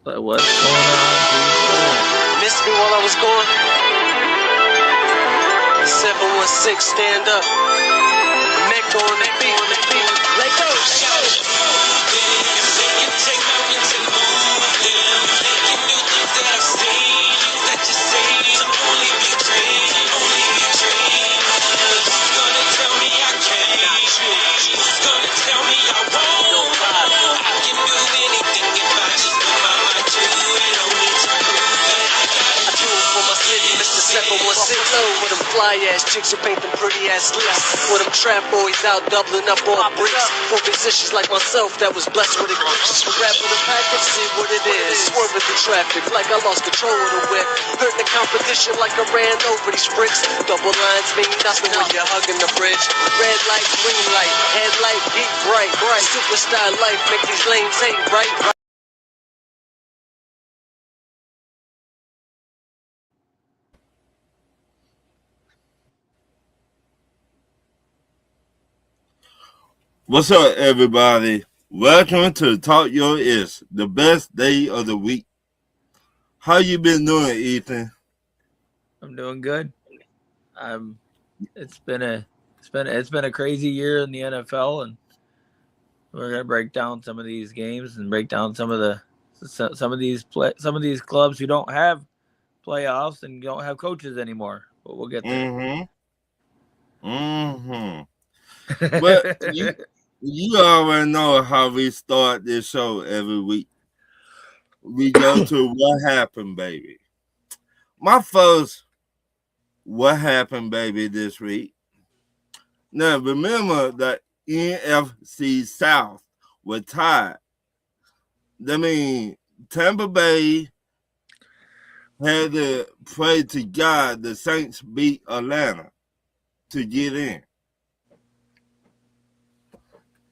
What's going on, people? Missed me while I was gone. 716, stand up. Mecca on the beat. Let go. Mr. 716 with them fly ass chicks who paint them pretty ass lips. With them trap boys out doubling up on bricks. For musicians like myself that was blessed with a glitch. Just rap with a package, see what it is. Swerving through traffic like I lost control of the whip. Hurt the competition like I ran over these bricks. Double lines mean nothing when you're hugging the bridge. Red light, green light, headlight, beat bright. Superstar life make these lanes hate right. What's up, everybody? Welcome to Talk Your Ish, the best day of the week. How you been doing, Ethan? I'm doing good. It's been a crazy year in the NFL, and we're gonna break down some of these games and break down some of these clubs who don't have playoffs and don't have coaches anymore. But we'll get there. But you already know how we start this show every week. We go to what happened, baby. My first what happened, baby, this week. Now, remember that NFC South was tied. That means Tampa Bay had to pray to God the Saints beat Atlanta to get in.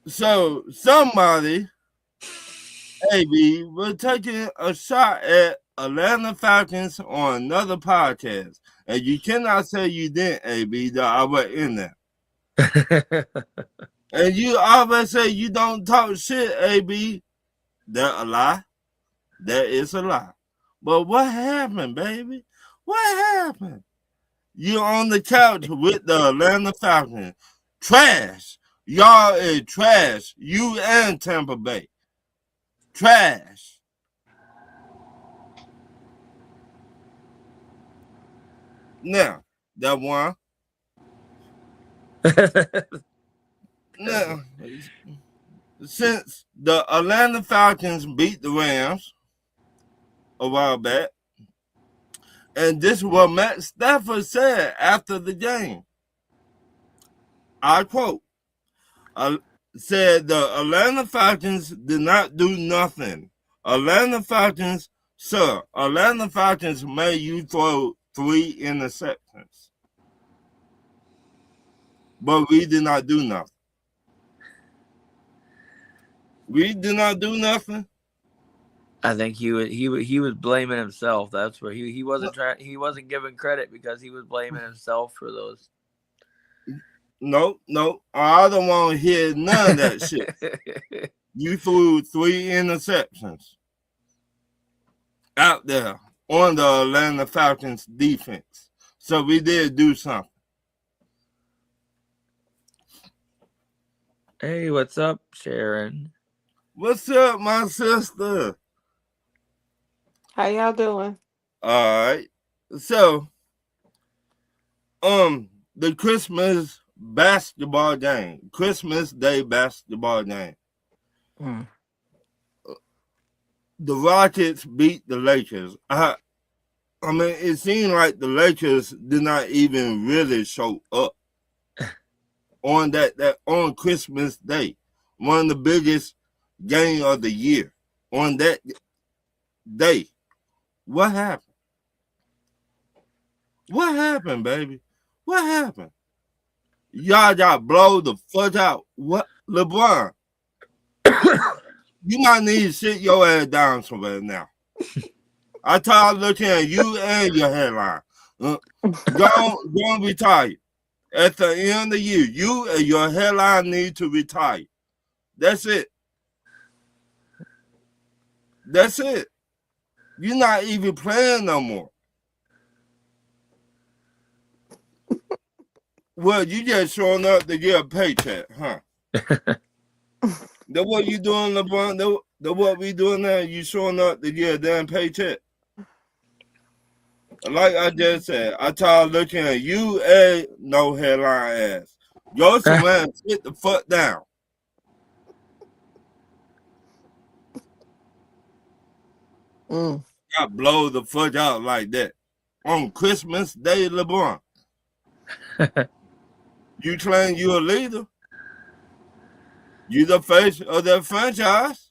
So somebody, AB, was taking a shot at Atlanta Falcons on another podcast. And you cannot say you didn't, AB, that I was in there. And you always say you don't talk shit, AB. That's a lie. That is a lie. But what happened, baby? What happened? You on the couch with the Atlanta Falcons. Trash. Y'all is trash. You and Tampa Bay. Trash. Now, that one. Now, since the Atlanta Falcons beat the Rams a while back, and this is what Matt Stafford said after the game. I quote, said the Atlanta Falcons did not do nothing. Atlanta Falcons made you throw 3 interceptions. But we did not do nothing. We did not do nothing. I think he was blaming himself. That's where he wasn't giving credit because he was blaming himself for those. No, I don't want to hear none of that shit. You threw 3 interceptions out there on the Atlanta Falcons defense. So we did do something. Hey, what's up, Sharon? What's up, my sister? How y'all doing? All right. So, the Christmas Day basketball game. The Rockets beat the Lakers. I mean, it seemed like the Lakers did not even really show up on that on Christmas Day, one of the biggest game of the year. On that day, what happened? What happened, baby? What happened? Y'all got blow the fuck out. What, LeBron? You might need to sit your ass down somewhere now. I tired looking at you and your headline. Don't retire. At the end of the year, you and your headline need to retire. That's it. That's it. You're not even playing no more. Well, you just showing up to get a paycheck, huh? That's what you doing, LeBron? That's what we doing now. You showing up to get a damn paycheck. Like I just said, I tired looking at you and no headline ass. Go somewhere and sit the fuck down. I blow the fuck out like that. On Christmas Day, LeBron. You claim you a leader. You the face of that franchise.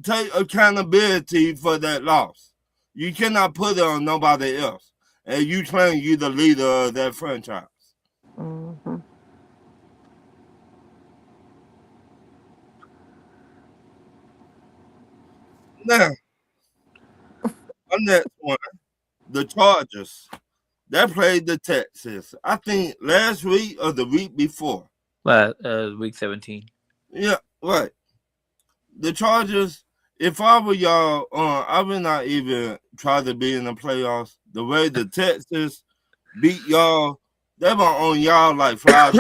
Take accountability for that loss. You cannot put it on nobody else. And you claim you the leader of that franchise. Mm-hmm. Now, on that one, the Chargers, they played the Texans. I think last week or the week before. Week 17. Yeah, right. The Chargers, if I were y'all, I would not even try to be in the playoffs. The way the Texans beat y'all, they were on y'all like flies.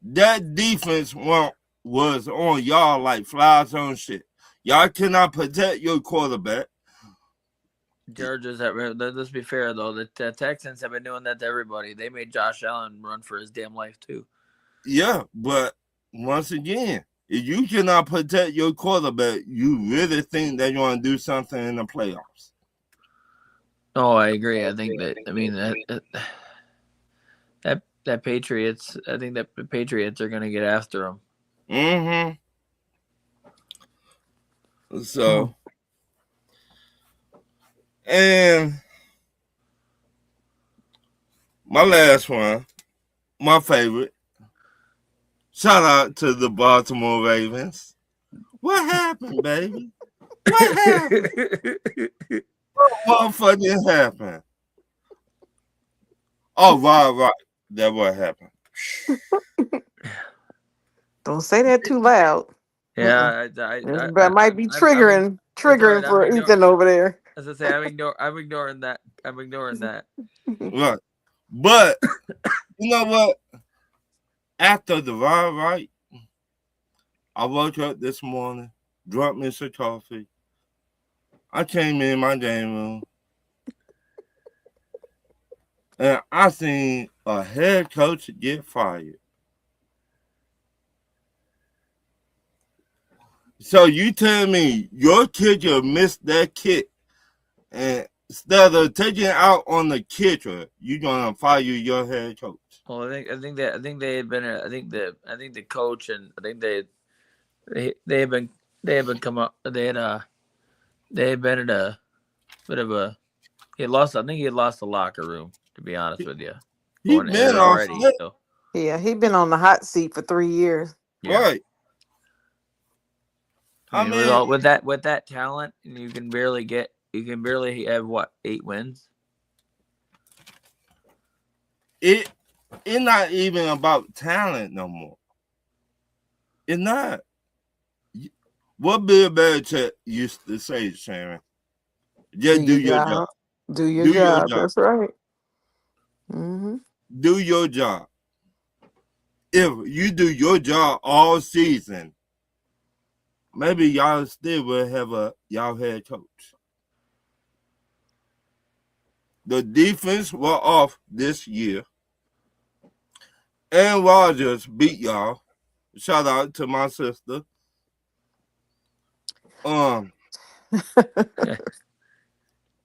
That defense was on y'all like flies on shit. Y'all cannot protect your quarterback. Georgia's let's be fair though. The Texans have been doing that to everybody. They made Josh Allen run for his damn life too. Yeah, but once again, if you cannot protect your quarterback, you really think they're going to do something in the playoffs? Oh, I agree. I think that. I mean that Patriots. I think that the Patriots are going to get after them. Mm-hmm. So, and my last one, my favorite. Shout out to the Baltimore Ravens. What happened, baby? What happened? What fucking happened? Oh, right. That's what happened. Don't say that too loud. Yeah, that might be triggering for Ethan over there. As I say, I'm ignoring that. Right. But you know what? After the right, I woke up this morning, drank me some coffee. I came in my game room, and I seen a head coach get fired. So you tell me your kicker missed that kick, and instead of taking it out on the kicker, you gonna fire your head coach? Well, I think they had been. I think the coach and I think they have been come up. They had been in a bit of a. He lost. I think he had lost the locker room. To be honest with you, He been already. So. Yeah, he been on the hot seat for 3 years. Yeah. Right. I mean, with that talent, you can barely have what 8 wins. It's not even about talent no more. It's not. What Bill Belichick used to say, Sharon? Just do your job. Do your job. That's right. Mm-hmm. Do your job. If you do your job all season, maybe y'all still will have y'all head coach. The defense were off this year. Aaron Rodgers beat y'all. Shout out to my sister.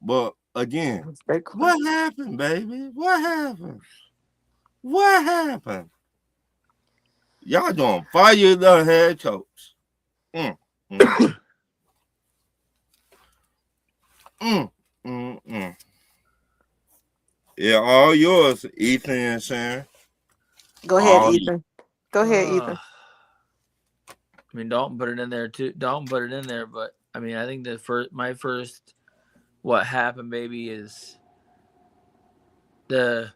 But again, what happened, baby? What happened? Y'all gonna fire the head coach. Yeah, all yours, Ethan and Sharon. Go ahead, Ethan. Ethan. I mean, Dalton put it in there too. But I mean, I think my first what happened, baby, is the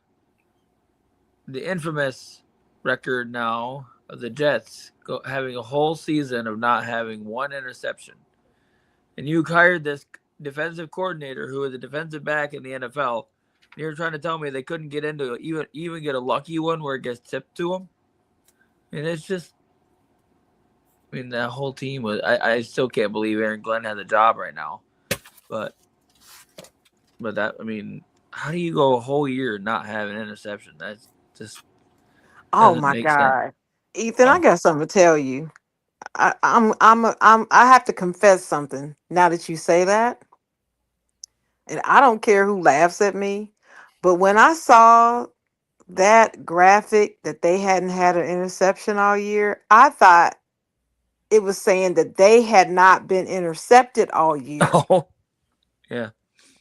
infamous record now of the Jets having a whole season of not having one interception, and you hired this defensive coordinator who is a defensive back in the NFL, and you're trying to tell me they couldn't get into even get a lucky one where it gets tipped to them, and it's just. I mean, that whole team was. I still can't believe Aaron Glenn has a job right now, but that, I mean, how do you go a whole year not have an interception? That's just Oh doesn't my make sense. God, Ethan, I got something to tell you. I have to confess something now that you say that, and I don't care who laughs at me, but when I saw that graphic that they hadn't had an interception all year, I thought it was saying that they had not been intercepted all year, Oh, yeah.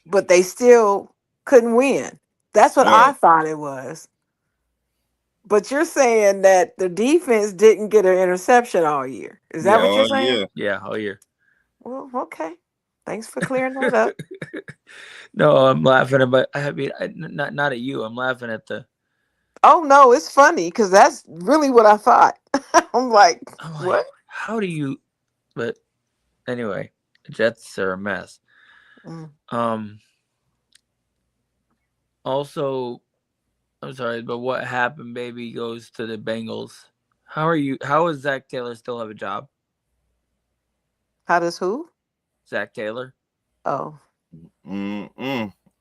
but they still couldn't win. That's what I Right. thought it was. But you're saying that the defense didn't get an interception all year. Is that what you're Oh saying? yeah. Yeah, all year. Well, okay. Thanks for clearing that up. No, I'm laughing about. I mean, not at you. I'm laughing at the. Oh no, it's funny because that's really what I thought. I'm like, I'm like, what? how do you? But anyway, the Jets are a mess. Mm. Also, I'm sorry, but what happened, baby, goes to the Bengals. How are you? How does Zach Taylor still have a job? How does who? Zach Taylor. Oh,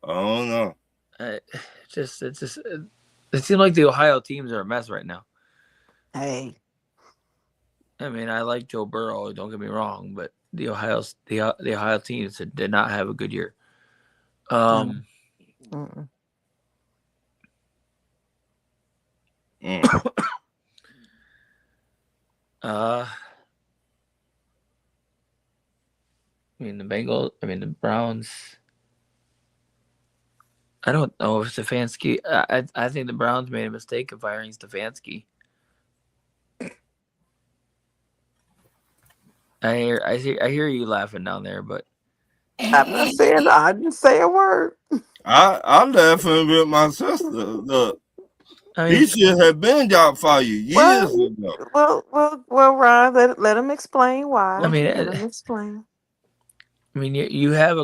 Oh no. It just it seems like the Ohio teams are a mess right now. hey. I mean, I like Joe Burrow. Don't get me wrong, but the Ohio teams did not have a good year. Mm. I mean the Browns. I don't know if Stefanski. I think the Browns made a mistake of firing Stefanski. I hear you laughing down there, but I'm not saying I didn't say a word. I laughing with my sister. Look, I he mean, should have been job fired years Well, ago. Ron, let him explain why. I mean, Let him explain. you have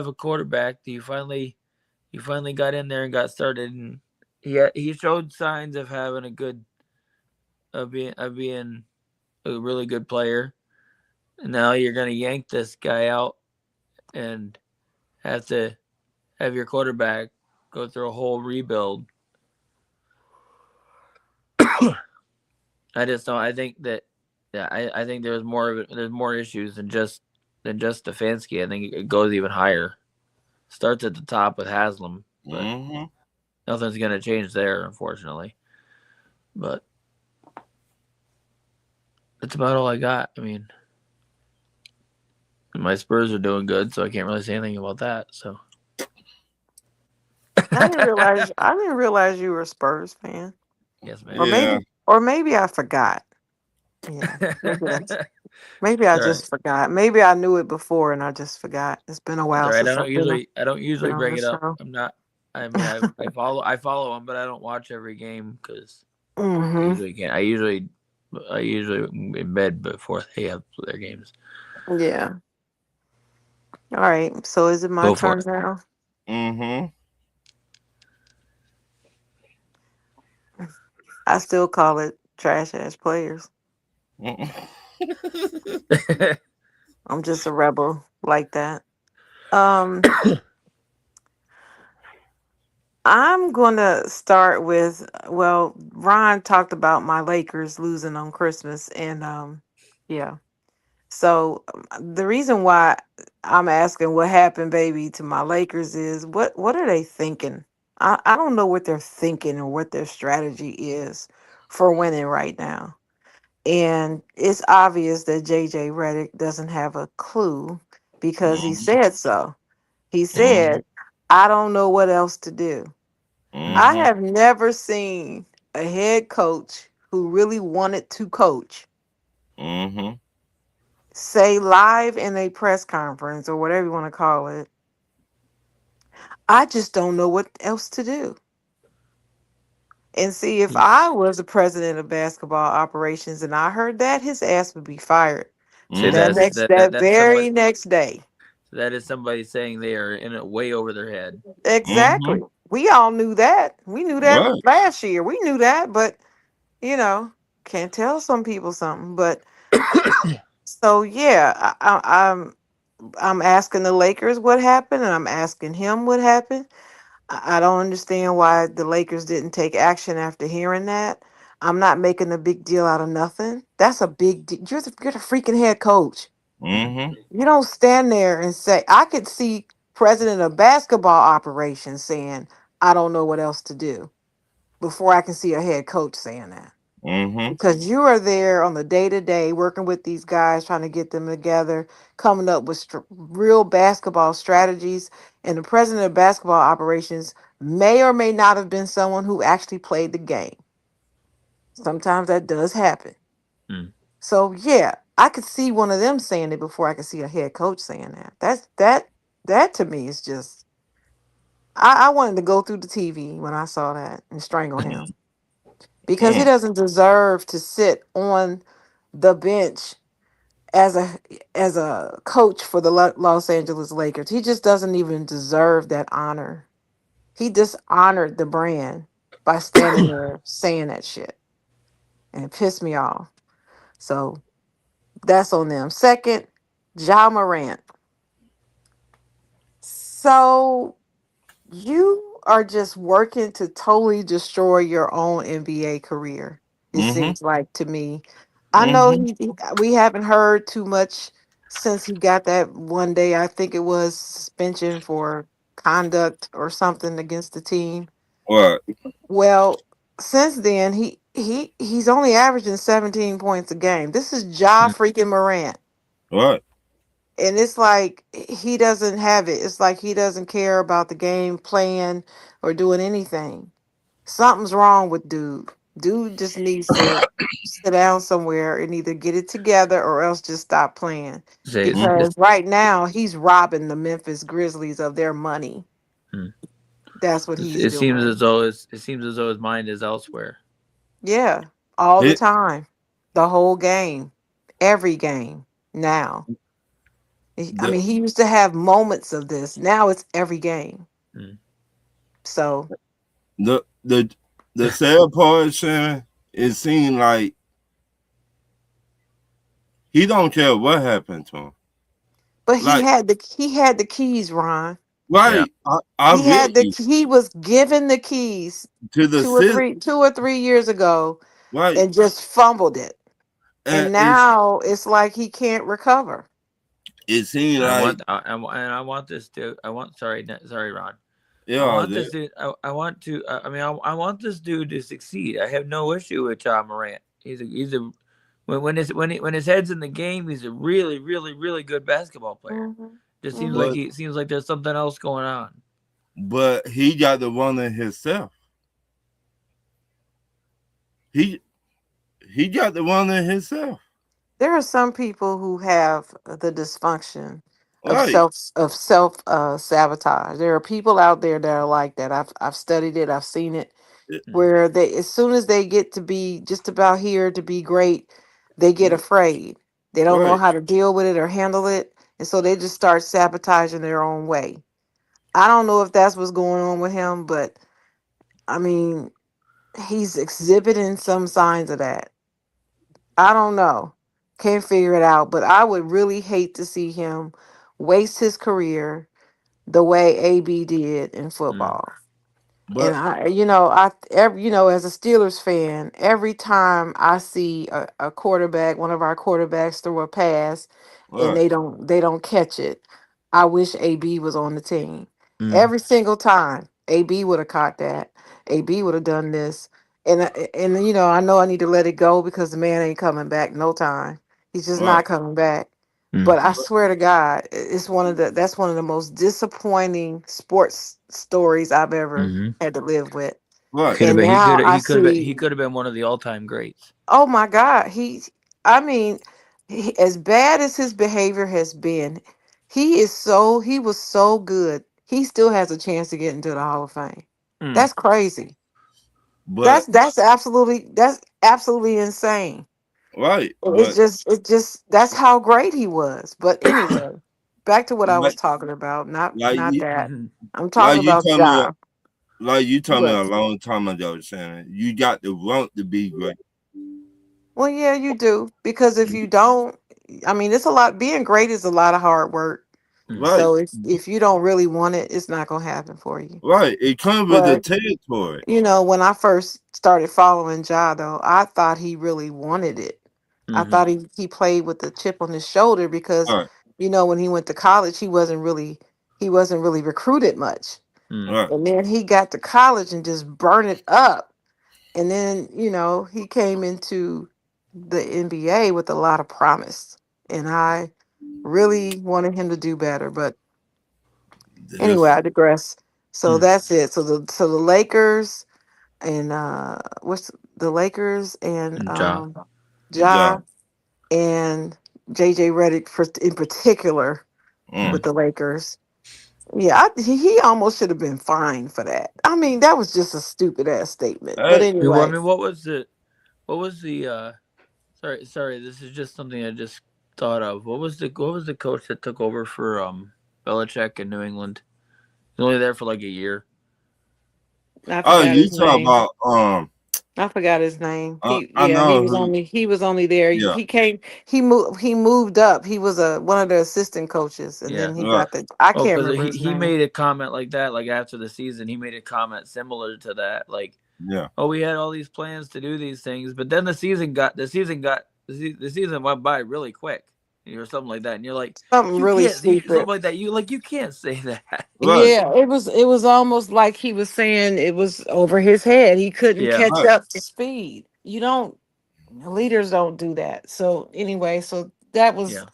a quarterback that you finally got in there and got started, and he showed signs of having of being a really good player. And now you're gonna yank this guy out and have to have your quarterback go through a whole rebuild. I just don't. I think that yeah, I think there's more of it. There's more issues than just Stefanski. I think it goes even higher. Starts at the top with Haslam, but nothing's gonna change there, unfortunately. But that's about all I got. I mean, my Spurs are doing good, so I can't really say anything about that. So I didn't realize you were a Spurs fan. yes, Or man. maybe I forgot. Yeah. Maybe I All right. just forgot. Maybe I knew it before and I just forgot. It's been a It's all while right. since I've been I don't usually on bring the it up. show. I'm not. I mean, I follow them, but I don't watch every game because I Mm-hmm. usually can't. I usually in bed before they have their games. Yeah. All right. So is it my Go for turn it. now? I still call it trash ass players. I'm just a rebel like that. Um, I'm gonna start with Ron talked about my Lakers losing on Christmas, and yeah. So the reason why I'm asking what happened, baby, to my Lakers is what are they thinking? I don't know what they're thinking or what their strategy is for winning right now. And it's obvious that JJ Redick doesn't have a clue because he said so. He said, I don't know what else to do. I have never seen a head coach who really wanted to coach say live in a press conference or whatever you want to call it, I just don't know what else to do. And see, if I was the president of basketball operations and I heard that, his ass would be fired See, Mm-hmm. that that's somebody. very next day. That is somebody saying they are in it way over their head. Mm-hmm. Exactly. We all knew that. We knew that Right. last year. We knew that, but you know, can't tell some people something. But so yeah, I'm asking the Lakers what happened, and I'm asking him what happened. I don't understand why the Lakers didn't take action after hearing that. I'm not making a big deal out of nothing. That's a big deal. You're the freaking head coach. Mm. Mm-hmm. You don't stand there and say, I could see president of basketball operations saying, I don't know what else to do before I can see a head coach saying that. Mm-hmm. Because you are there on the day to day working with these guys, trying to get them together, coming up with real basketball strategies. And the president of basketball operations may or may not have been someone who actually played the game. Sometimes that does happen. Mm. So yeah, I could see one of them saying it before I could see a head coach saying that. That to me is just I wanted to go through the TV when I saw that and strangle him because he Mm. doesn't deserve to sit on the bench as a coach for the Los Angeles Lakers. He just doesn't even deserve that honor. He dishonored the brand by standing there saying that shit and it pissed me off. So that's on them. Second, Ja Morant. So you are just working to totally destroy your own NBA career. It Mm-hmm. seems like to me. I know Mm-hmm. we haven't heard too much since he got that one day. I think it was suspension for conduct or something against the team. What? Well, since then he's only averaging 17 points a game. This is Ja Mm. freaking Morant. What? And it's like he doesn't have it. It's like he doesn't care about the game playing or doing anything. Something's wrong with dude. Dude just needs to sit down somewhere and either get it together or else just stop playing. Say Mm-hmm. Because right now he's robbing the Memphis Grizzlies of their money. mm. That's what he's It seems doing. as though it seems as though his mind is elsewhere. Yeah, all the He, time. The whole game. Every game now. I the mean, he used to have moments of this. Now it's every game. Mm. So the the the sad part, Shannon, it seemed like he don't care what happened to him. but Like, he had the keys, Ron. Yeah. right, I get you He was given the keys to the sit 2 or 3 years ago right, and just fumbled it. and And now it's like he can't recover. it seemed And like and I want this to. I want. Sorry, Ron. I yeah, want this dude. I want to. I mean, I want this dude to succeed. I have no issue with John Morant. He's a when his head's in the game, he's a really really good basketball player. Mhm. Just Mhm. but seems like there's something else going on. he got the one in himself. He he got the one in himself. There are some people who have the dysfunction Right. of self sabotage. There are people out there that are like that. I've studied it. I've seen it Mm. where they as soon as they get to be just about here to be great, they get afraid. They don't know Right. how to deal with it or handle it, and so they just start sabotaging their own way. I don't know if that's what's going on with him, but I mean, he's exhibiting some signs of that. I don't know. Can't figure it out, but I would really hate to see him waste his career the way AB did in Mm. football. And But as a Steelers fan, every time I see a quarterback, one of our quarterbacks throw a pass and right. they don't catch it, I wish AB was on the team. Mm. Every single time, AB would have caught that. AB would have done this. And I know I need to let it go because the man ain't coming back no time. He's just Right. not coming back. Mm. But I swear to God, that's one of the most disappointing sports stories I've ever Mm-hmm. had to live with. Right. And now I see, He could have been one of the all time greats. oh my God, I mean, as bad as his behavior has been, he was so good. He still has a chance to get into the Hall of Fame. Mm. That's crazy. But that's absolutely insane. right, It's but just that's how great he was. But anyway, back to what I was like talking about. like Not you that. Mhm. I'm talking like you about told me Ja. like you told me What? a long time ago, Shannon. You got the want to be great. Well, yeah, you do. Because if you don't, I mean, it's a lot. Being great is a lot of hard work. Mm. Right, So if you don't really want it, it's not gonna happen for you. right. It comes with the But territory. you know, when I first started following Ja, though, I thought he really wanted it. I Mhm. thought he played with the chip on his shoulder because, Right, you know, when he went to college, he wasn't really recruited much. Mm. right. And then he got to college and just burned it up. And then, you know, he came into the NBA with a lot of promise. And I really wanted him to do better. But anyway, This I digress. So Mm. that's it. So the Lakers and what's the Lakers and Ja. Ja job. and JJ Redick for in particular Mm. with the Lakers. Yeah, he almost should have been fined for that. I mean, that was just a stupid ass statement. But Hey, I anyway, mean, what was the? What was the? Sorry. This is just something I just thought of. What was the coach that took over for Belichick in New England? He was only there for like a year. I oh, forgot you his talk name. about I forgot his name. I know who. He was only there. Yeah, He moved up. He was a one of the assistant coaches, and Yeah. then he right, got the I Oh, can't because remember his he name. made a comment like that, like after the season, he made a comment similar to that, like, yeah, "Oh, we had all these plans to do these things, but then the season went by really quick, or something like that." And you're like, Something "You really can't something stupid. like that. You can't say that." right, Yeah, it was almost like he was saying it was over his head. He couldn't Yeah. catch right, up to speed. You don't leaders don't do that. So anyway, so that was Yeah.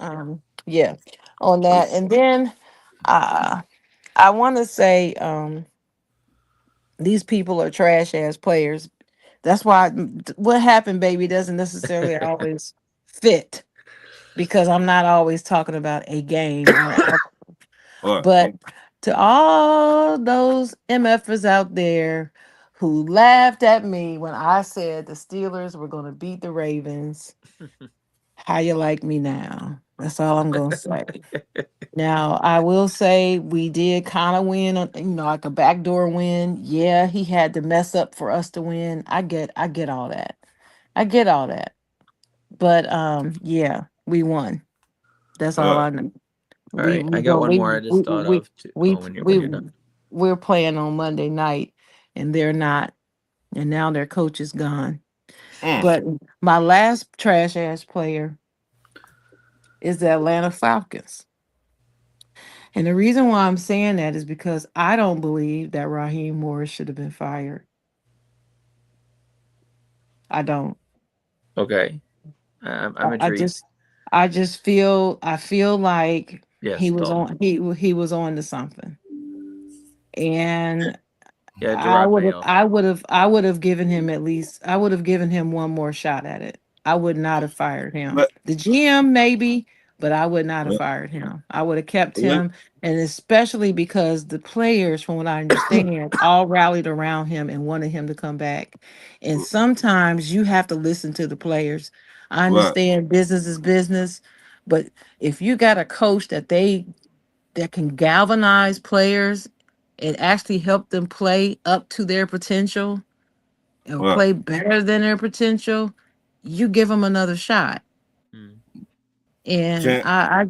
yeah on that. And then I want to say these people are trash ass players. That's why what happened, baby, doesn't necessarily always fit because I'm not always talking about a game or an out. right. But to all those MFers out there who laughed at me when I said the Steelers were going to beat the Ravens, how you like me now? That's all I'm going to say. Now, I will say we did kind of win, like a backdoor win. Yeah, he had to mess up for us to win. I get all that. I get all that. But yeah, we won. That's all Right. I know. All right, I got one more I just thought We of. Oh, when we you're done. we're playing on Monday night, and they're not, and now their coach is gone. Mm. But my last trash ass player is the Atlanta Falcons. And the reason why I'm saying that is because I don't believe that Raheem Morris should have been fired. I don't. Okay, I'm I intrigued. just I feel like Yes, tell me. he was on to something. And Yeah, Gerard Mayo. I would have given him at least I would have given him one more shot at it. I would not have fired him. But The GM maybe, but I would not have yeah, fired him. I would have kept yeah, him, and especially because the players, from what I understand, all rallied around him and wanted him to come back. And sometimes you have to listen to the players. I right, understand business is business, but if you got a coach that can galvanize players and actually help them play up to their potential or right. play better than their potential, you give them another shot. Mm. And Can, I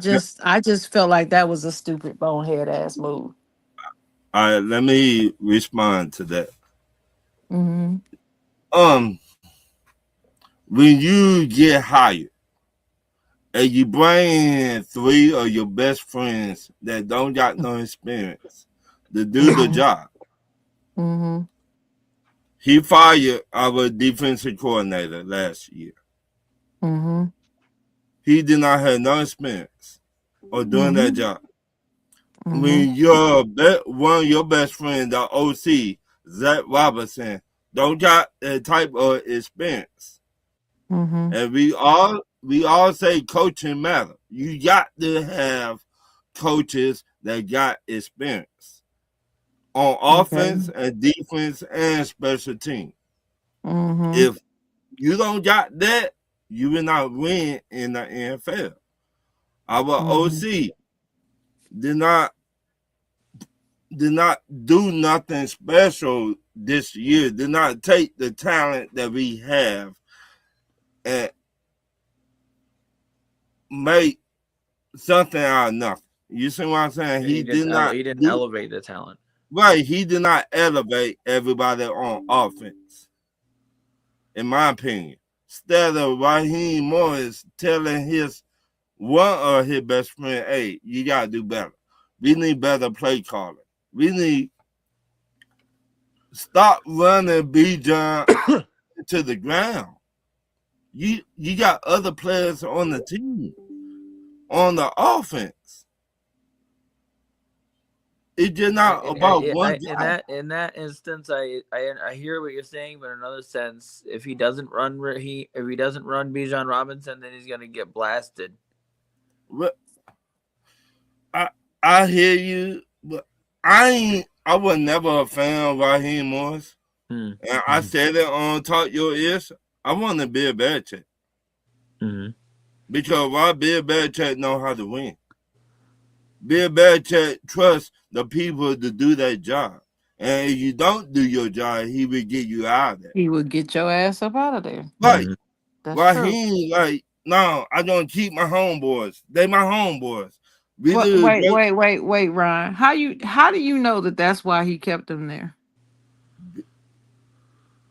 just felt like that was a stupid bonehead ass move. all right, let me respond to that. Hmm. Um, when you get hired and you bring in three of your best friends that don't got no experience to do the Hmm. job, Hmm. he fired our defensive coordinator last year. Hmm. He did not have no experience of doing that Hmm. job. Hmm. When one of your best friends, the OC, Zach Robinson, don't got that type of experience. Hmm. And we all say coaching matter. You got to have coaches that got experience on Okay. offense and defense and special team. Mm-hmm. If you don't got that, you will not win in the NFL. Our Mm-hmm. OC did not do nothing special this year. Did not take the talent that we have and make something out of nothing. You see what I'm saying? He did not He didn't do elevate the talent. right. He did not elevate everybody on offense, in my opinion. Instead of Raheem Morris telling his one of his best friend, "Hey, you gotta do better. We need better play calling. We need stop running Bijan to the ground. You got other players on the team, on the offense. It's just not about one guy. In that instance, I hear what you're saying, but in another sense, if he doesn't run Bijan Robinson, then he's gonna get blasted. I hear you, but I was never a fan of Raheem Morris. And I said it on Talk Your Ears. I want to be a Belichick. Because why Bill Belichick know how to win? Bill Belichick trusts the people to do their job. And if you don't do your job, he will get you out of there. He would get your ass up out of there. Right. That's Raheem, like, no, I don't keep my homeboys. They my homeboys. Wait, Ryan. How do you know that that's why he kept them there?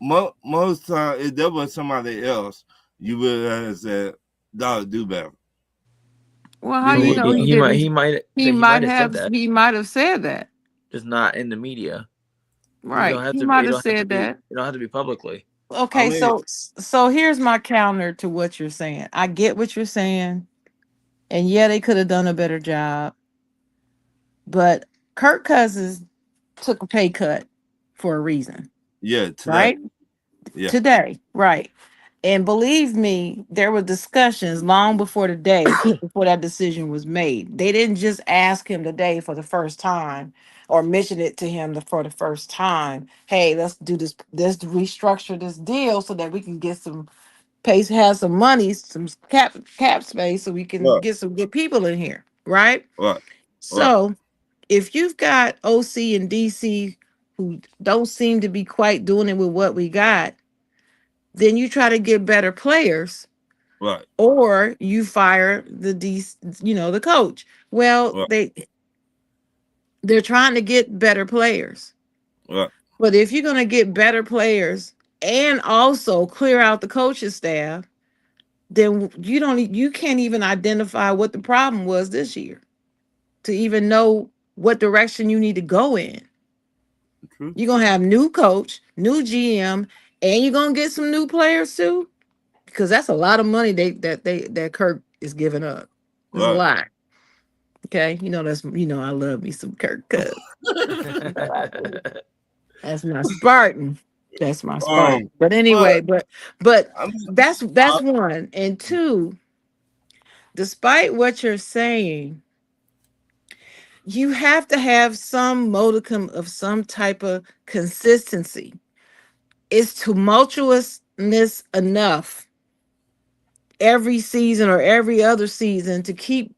Most time, if there was somebody else, you would have said, "Dog, do better." Well, how do you know he didn't? He might have said that. Just not in the media. Right. He might have said that. You don't have to be publicly. Okay, so here's my counter to what you're saying. I get what you're saying, and yeah, they could have done a better job. But Kirk Cousins took a pay cut for a reason. Yeah, today. Right? Yeah. Today, right. And believe me, there were discussions long before the day before that decision was made. They didn't just ask him today for the first time or mention it to him for the first time. Hey, let's do this. Let's restructure this deal so that we can get some have some money, some cap space, so we can get some good people in here, right? Right. So if you've got OC and DC who don't seem to be quite doing it with what we got, then you try to get better players, right? Or you fire the coach. Well, they're trying to get better players, right? But if you're gonna get better players and also clear out the coaching staff, then you can't even identify what the problem was this year to even know what direction you need to go in. You're gonna have new coach, new GM, and you're gonna get some new players too, because that's a lot of money that Kirk is giving up. It's a lot. Okay, I love me some Kirk Cousins. That's my Spartan. That's my Spartan. But anyway, but that's one. And two, despite what you're saying, you have to have some modicum of some type of consistency. It's tumultuousness enough every season or every other season to keep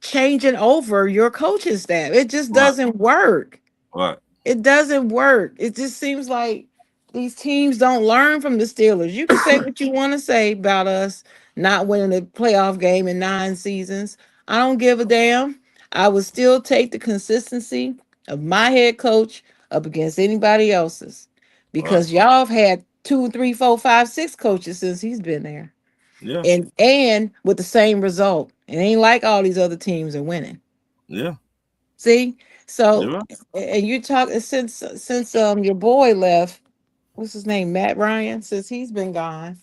changing over your coaching staff. It just doesn't work. Right. It doesn't work. It just seems like these teams don't learn from the Steelers. You can say what you want to say about us not winning a playoff game in 9 seasons. I don't give a damn. I would still take the consistency of my head coach up against anybody else's, because y'all have had 2, 3, 4, 5, 6 coaches since he's been there. Yeah. And with the same result. It ain't like all these other teams are winning. Yeah. See? So and you talk since your boy left, what's his name? Matt Ryan, since he's been gone.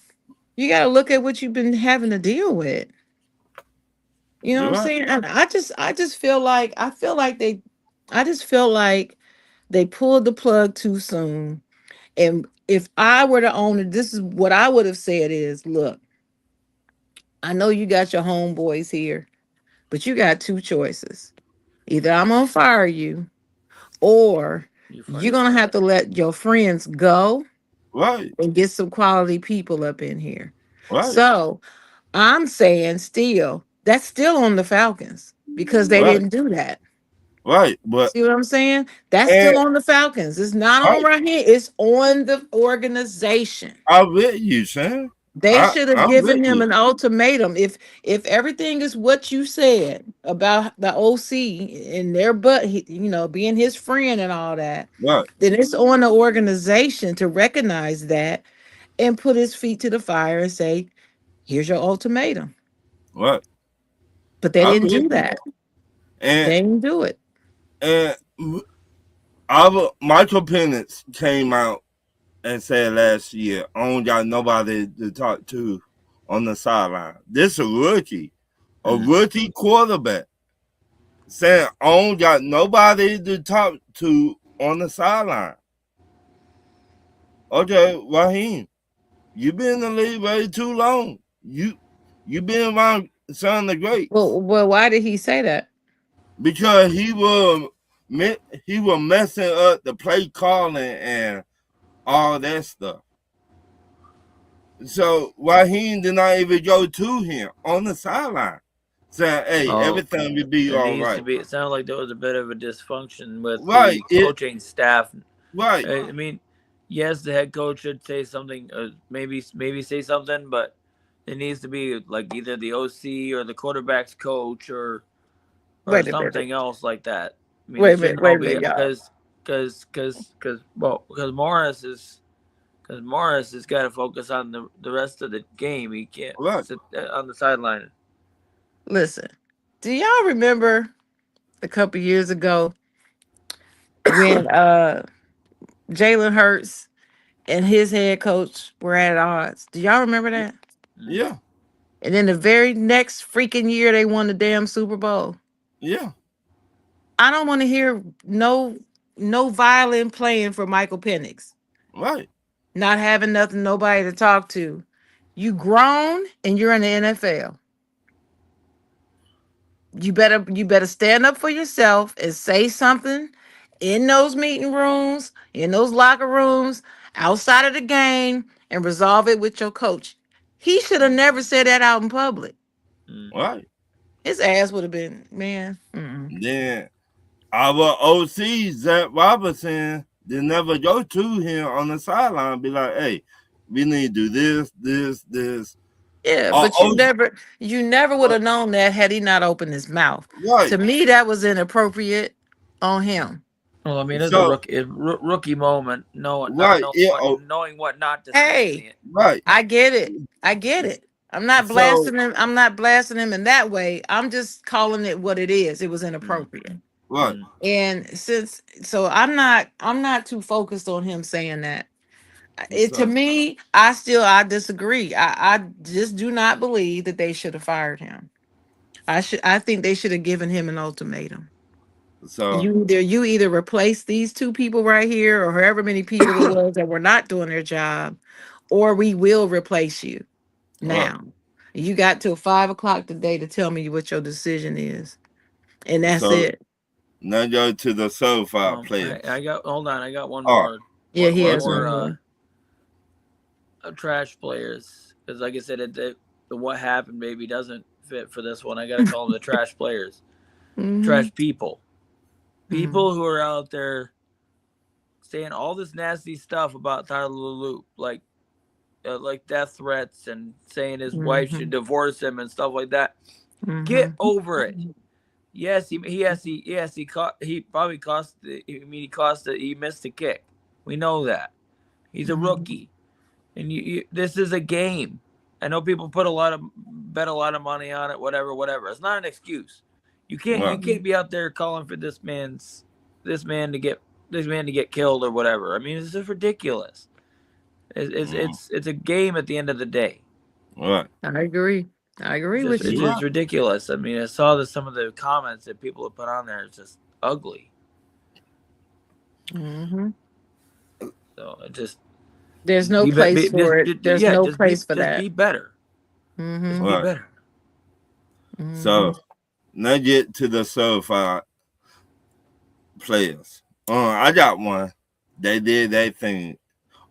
You gotta look at what you've been having to deal with. You know what I'm saying? And I just feel like they pulled the plug too soon. And if I were the owner, this is what I would have said is, look, I know you got your homeboys here, but you got 2 choices. Either I'm gonna fire you, or you're gonna have to let your friends go, Right. and get some quality people up in here. Right. So I'm saying still, that's still on the Falcons because they Right. didn't do that. Right. But See what I'm saying? That's and still on the Falcons. It's not on right, right here. It's on the organization. I'm with you, Sam. They should have I'm with given him you. an ultimatum. If everything is what you said about the OC and their being his friend and all that, Right. then it's on the organization to recognize that and put his feet to the fire and say, "Here's your ultimatum." Right. But they I'm didn't with do you. that. And They didn't do it. and Michael Penix came out and said last year, I don't got nobody to talk to on the sideline. This a rookie quarterback saying, I don't got nobody to talk to on the sideline. Okay, Raheem, you been in the league way too long. You been around some of the greats Well, why did he say that? because he was messing up the play calling and all that stuff. So Raheem did not even go to him on the sideline, saying, "Hey, Oh, everything will be there all needs to right." be. It sounded like there was a bit of a dysfunction with Right, the coaching staff. right, I mean, yes, the head coach should say something, maybe say something, but it needs to be like either the OC or the quarterback's coach or Wait a minute. something else like that. I mean, Wait a it minute. shouldn't Wait all a be minute, y'all. because Morris has got to focus on the rest of the game. He can't right. sit on the sideline. Listen. Do y'all remember a couple years ago when Jalen Hurts and his head coach were at odds? Do y'all remember that? Yeah, And then the very next freaking year they won the damn Super Bowl. yeah, I don't want to hear no violin playing for Michael Penix. right, Not having nothing, nobody to talk to. You grown and you're in the NFL. You better stand up for yourself and say something in those meeting rooms, in those locker rooms, outside of the game, and resolve it with your coach. He should have never said that out in public. Mm. right. His ass would have been, man. Then our OC Zach Robinson did never go to him on the sideline, be like, "Hey, we need to do this." Yeah, Our but OC, you never would have known that had he not opened his mouth. right. To me, that was inappropriate on him. Well, I mean, it's a So rookie moment, not right, yeah, knowing what not to say. Hey, right. I get it. I get it. I'm not So blasting him. I'm not blasting him in that way. I'm just calling it what it is. It was Mm, inappropriate. right. mm. And I'm not too focused on him saying that. To So me, I disagree. I just do not believe that they should have fired him. I think they should have given him an ultimatum. so You either replace these two people right here or however many people it was that were not doing their job, or we will replace you. right. Now, you got till 5 o'clock today to tell me what your decision is, and that's So it. now go to the SoFi players. I got hold on. I got one Oh, more. Yeah, he One has one more more. trash players because, like I said, the what happened maybe doesn't fit for this one. I got to call them the trash players, Mhm. trash people, Mhm. people who are out there saying all this nasty stuff about Tyler Loop, like death threats and saying his wife should Mhm. divorce him and stuff like that. Get Mhm. over it. Yes, he probably cost. He missed a kick. We know that. He's a Mhm. rookie, and this is a game. I know people bet a lot of money on it. Whatever. It's not an excuse. You right. can't be out there calling for this man to get killed or whatever. I mean, this is ridiculous. It's a game at the end of the day. Right. I agree. I agree with It's you. just ridiculous. I mean, I saw some of the comments that people have put on there. It's just ugly. Mhm. So it just There's no place for it. There's no place for just that. be better. Just Mhm. be Right. better. So Mhm. now get to the SoFi players. I got one. They did that thing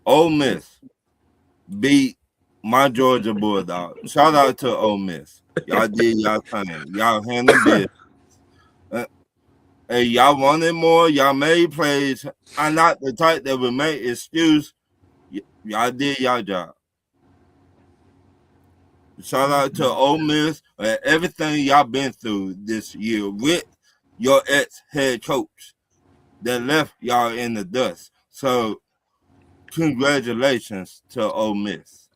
Ole Miss beat my Georgia Bulldogs. Shout out to Ole Miss. Y'all did y'all thing. Y'all handled business. Hey, y'all wanted more. Y'all made plays. I'm not the type that would make excuse. Y'all did y'all job. Shout out to Ole Miss and everything y'all been through this year with your ex-head coach that left y'all in the dust. So, congratulations to Ole Miss.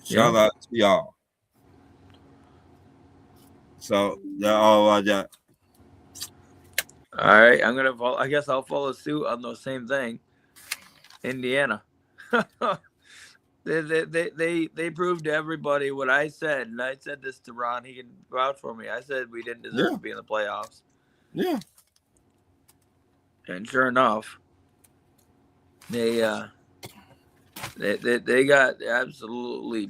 Shout out to y'all. So, that's all I got. All right, I'm gonna follow. I guess I'll follow suit on the same thing. Indiana. They proved to everybody what I said, and I said this to Ron. He can vouch for me. I said we didn't deserve to be in the playoffs. Yeah. And sure enough, they got absolutely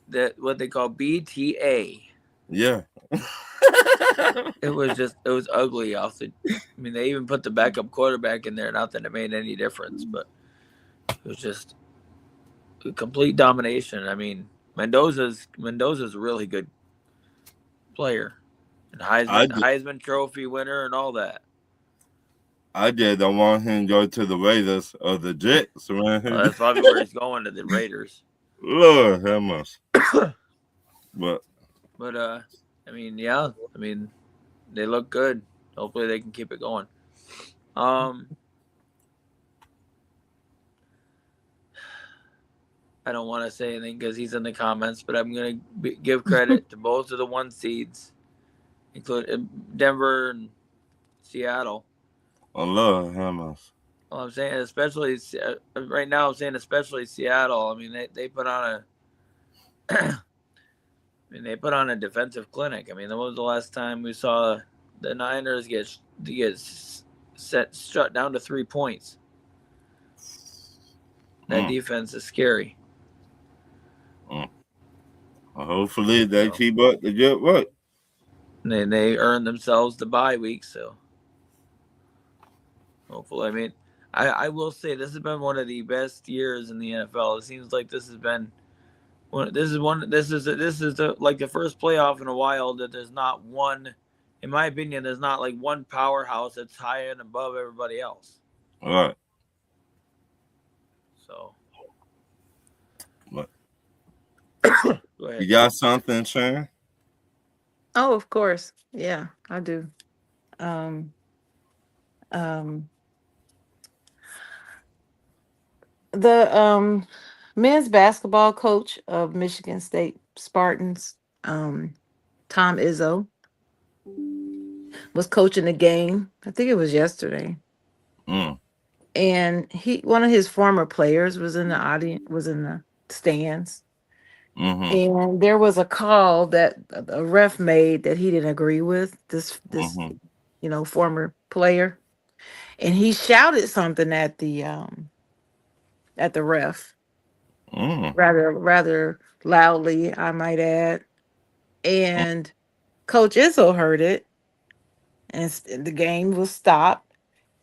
that what they call BTA. Yeah. It was ugly off the. I mean, they even put the backup quarterback in there. Not that it made any difference, but it was just a complete domination. I mean, Mendoza's a really good player, and Heisman Trophy winner and all that. I just don't want him to go to the Raiders or the Jets, man. Well, that's probably where he's going, to the Raiders. Lord have mercy. But I mean, yeah, I mean, they look good. Hopefully, they can keep it going. I don't want to say anything because he's in the comments, but I'm going to give credit to both of the 1 seeds, including Denver and Seattle. Lord have mercy. Well, I'm saying especially right now. I'm saying especially Seattle. I mean, they put on they put on a defensive clinic. I mean, when was the last time we saw the Niners get shut down to 3 points? That defense is scary. Hopefully they keep up the good work. They earned themselves the bye week, so hopefully. I mean, I will say this has been one of the best years in the NFL. It seems like this has been like the first playoff in a while that there's not one, in my opinion, there's not like one powerhouse that's high and above everybody else. All right. So, what? Go ahead. You got something, Sharon? Oh, of course. Yeah, I do. The men's basketball coach of Michigan State Spartans, Tom Izzo, was coaching the game. I think it was yesterday. And one of his former players was in the audience, was in the stands. And there was a call that a ref made that he didn't agree with, this former player, and he shouted something at the ref, rather loudly, I might add. And Coach Izzo heard it, and the game was stopped,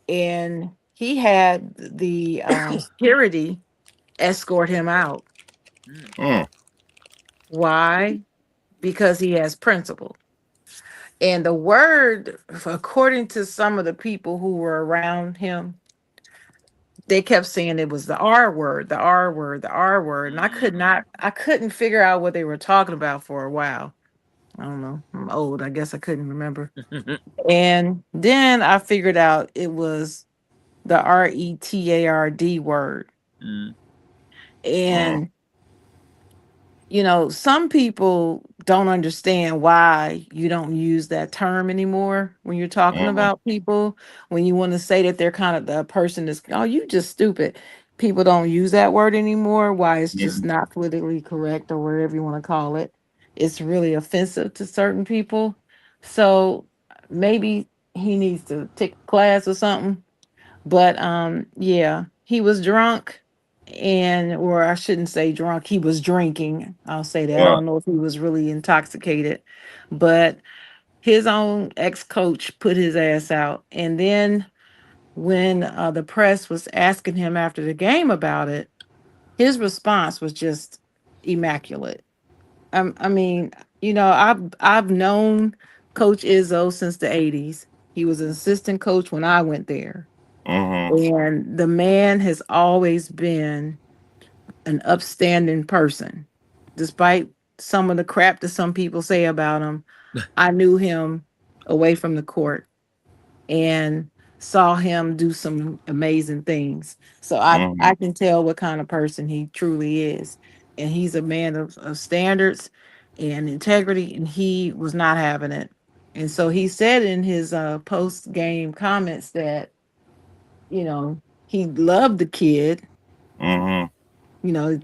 and he had the security escort him out. Why? Because he has principle. And the word, according to some of the people who were around him, they kept saying it was the R word, the R word, the R word. And I couldn't figure out what they were talking about for a while. I don't know. I'm old. I guess I couldn't remember. And then I figured out it was the RETARD word. And some people don't understand why you don't use that term anymore when you're talking about people. When you want to say that they're kind of the person that's, oh, you just stupid. People don't use that word anymore. Why? It's just not politically correct, or whatever you want to call it. It's really offensive to certain people. So maybe he needs to take a class or something. But yeah, he was drunk. Or I shouldn't say drunk, he was drinking. I'll say that. I don't know if he was really intoxicated, but his own ex-coach put his ass out. And then when the press was asking him after the game about it, his response was just immaculate. I mean, I've known Coach Izzo since the '80s. He was an assistant coach when I went there, Mm-hmm. and the man has always been an upstanding person, despite some of the crap that some people say about him. I knew him away from the court and saw him do some amazing things. So I Mm-hmm. can tell what kind of person he truly is. And he's a man of standards and integrity, and he was not having it. And so he said in his post game comments that, he loved the kid. Mm-hmm.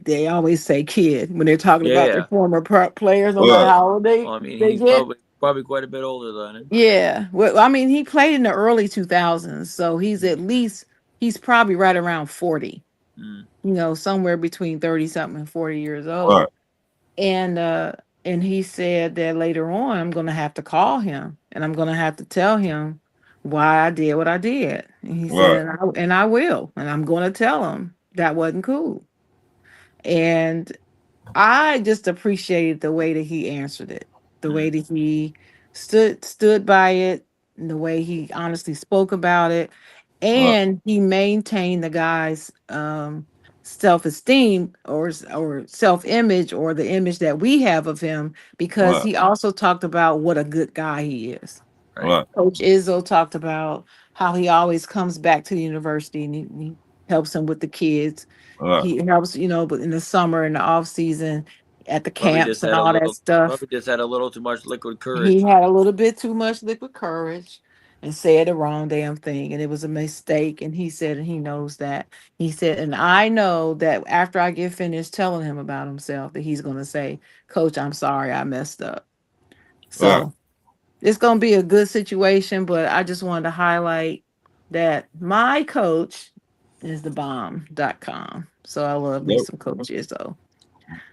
They always say kid when they're talking Yeah, about their yeah. former players, no matter Right. how old Well, I mean, they he's get. probably quite a bit older than him. Yeah. Well, I mean, he played in the early 2000s, so he's probably right around 40, Mm. somewhere between 30 something and 40 years Right. old. And he said that later on I'm going to have to call him and I'm going to have to tell him why I did what I did. And he said Right. and I will, and I'm going to tell him that wasn't cool. And I just appreciated the way that he answered it, the way Mm. that he stood by it, and the way he honestly spoke about it, Right. and he maintained the guy's self-esteem or self-image or the image that we have of him because Right. he also talked about what a good guy he is. Right. Right. Coach Izzo talked about how he always comes back to the university and he helps him with the kids. Right. He helps, but in the summer and the off season at the Probably just camps and had a all that little. stuff. Probably just had a little too much liquid He courage. had a little bit too much liquid courage and said the wrong damn thing. And it was a mistake. And he said, and he knows that. He said, and I know that after I get finished telling him about himself, that he's going to say, Coach, I'm sorry I messed up. Right. So it's going to be a good situation. But I just wanted to highlight that my coach is the bomb.com. So I love me That, some coaches.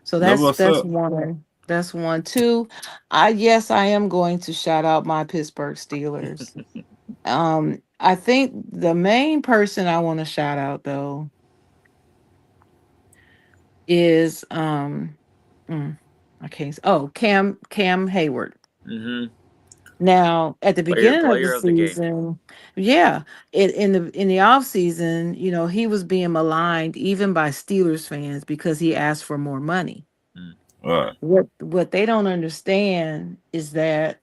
So that that's what's that's up. one. That's one. Two, I am going to shout out my Pittsburgh Steelers. I think the main person I want to shout out though is mm, I can't Cam Hayward. Mm-hmm. Now, at the beginning of the Player of the game. season, yeah, in the off season, he was being maligned even by Steelers fans because he asked for more money. Mm. Right. What they don't understand is that,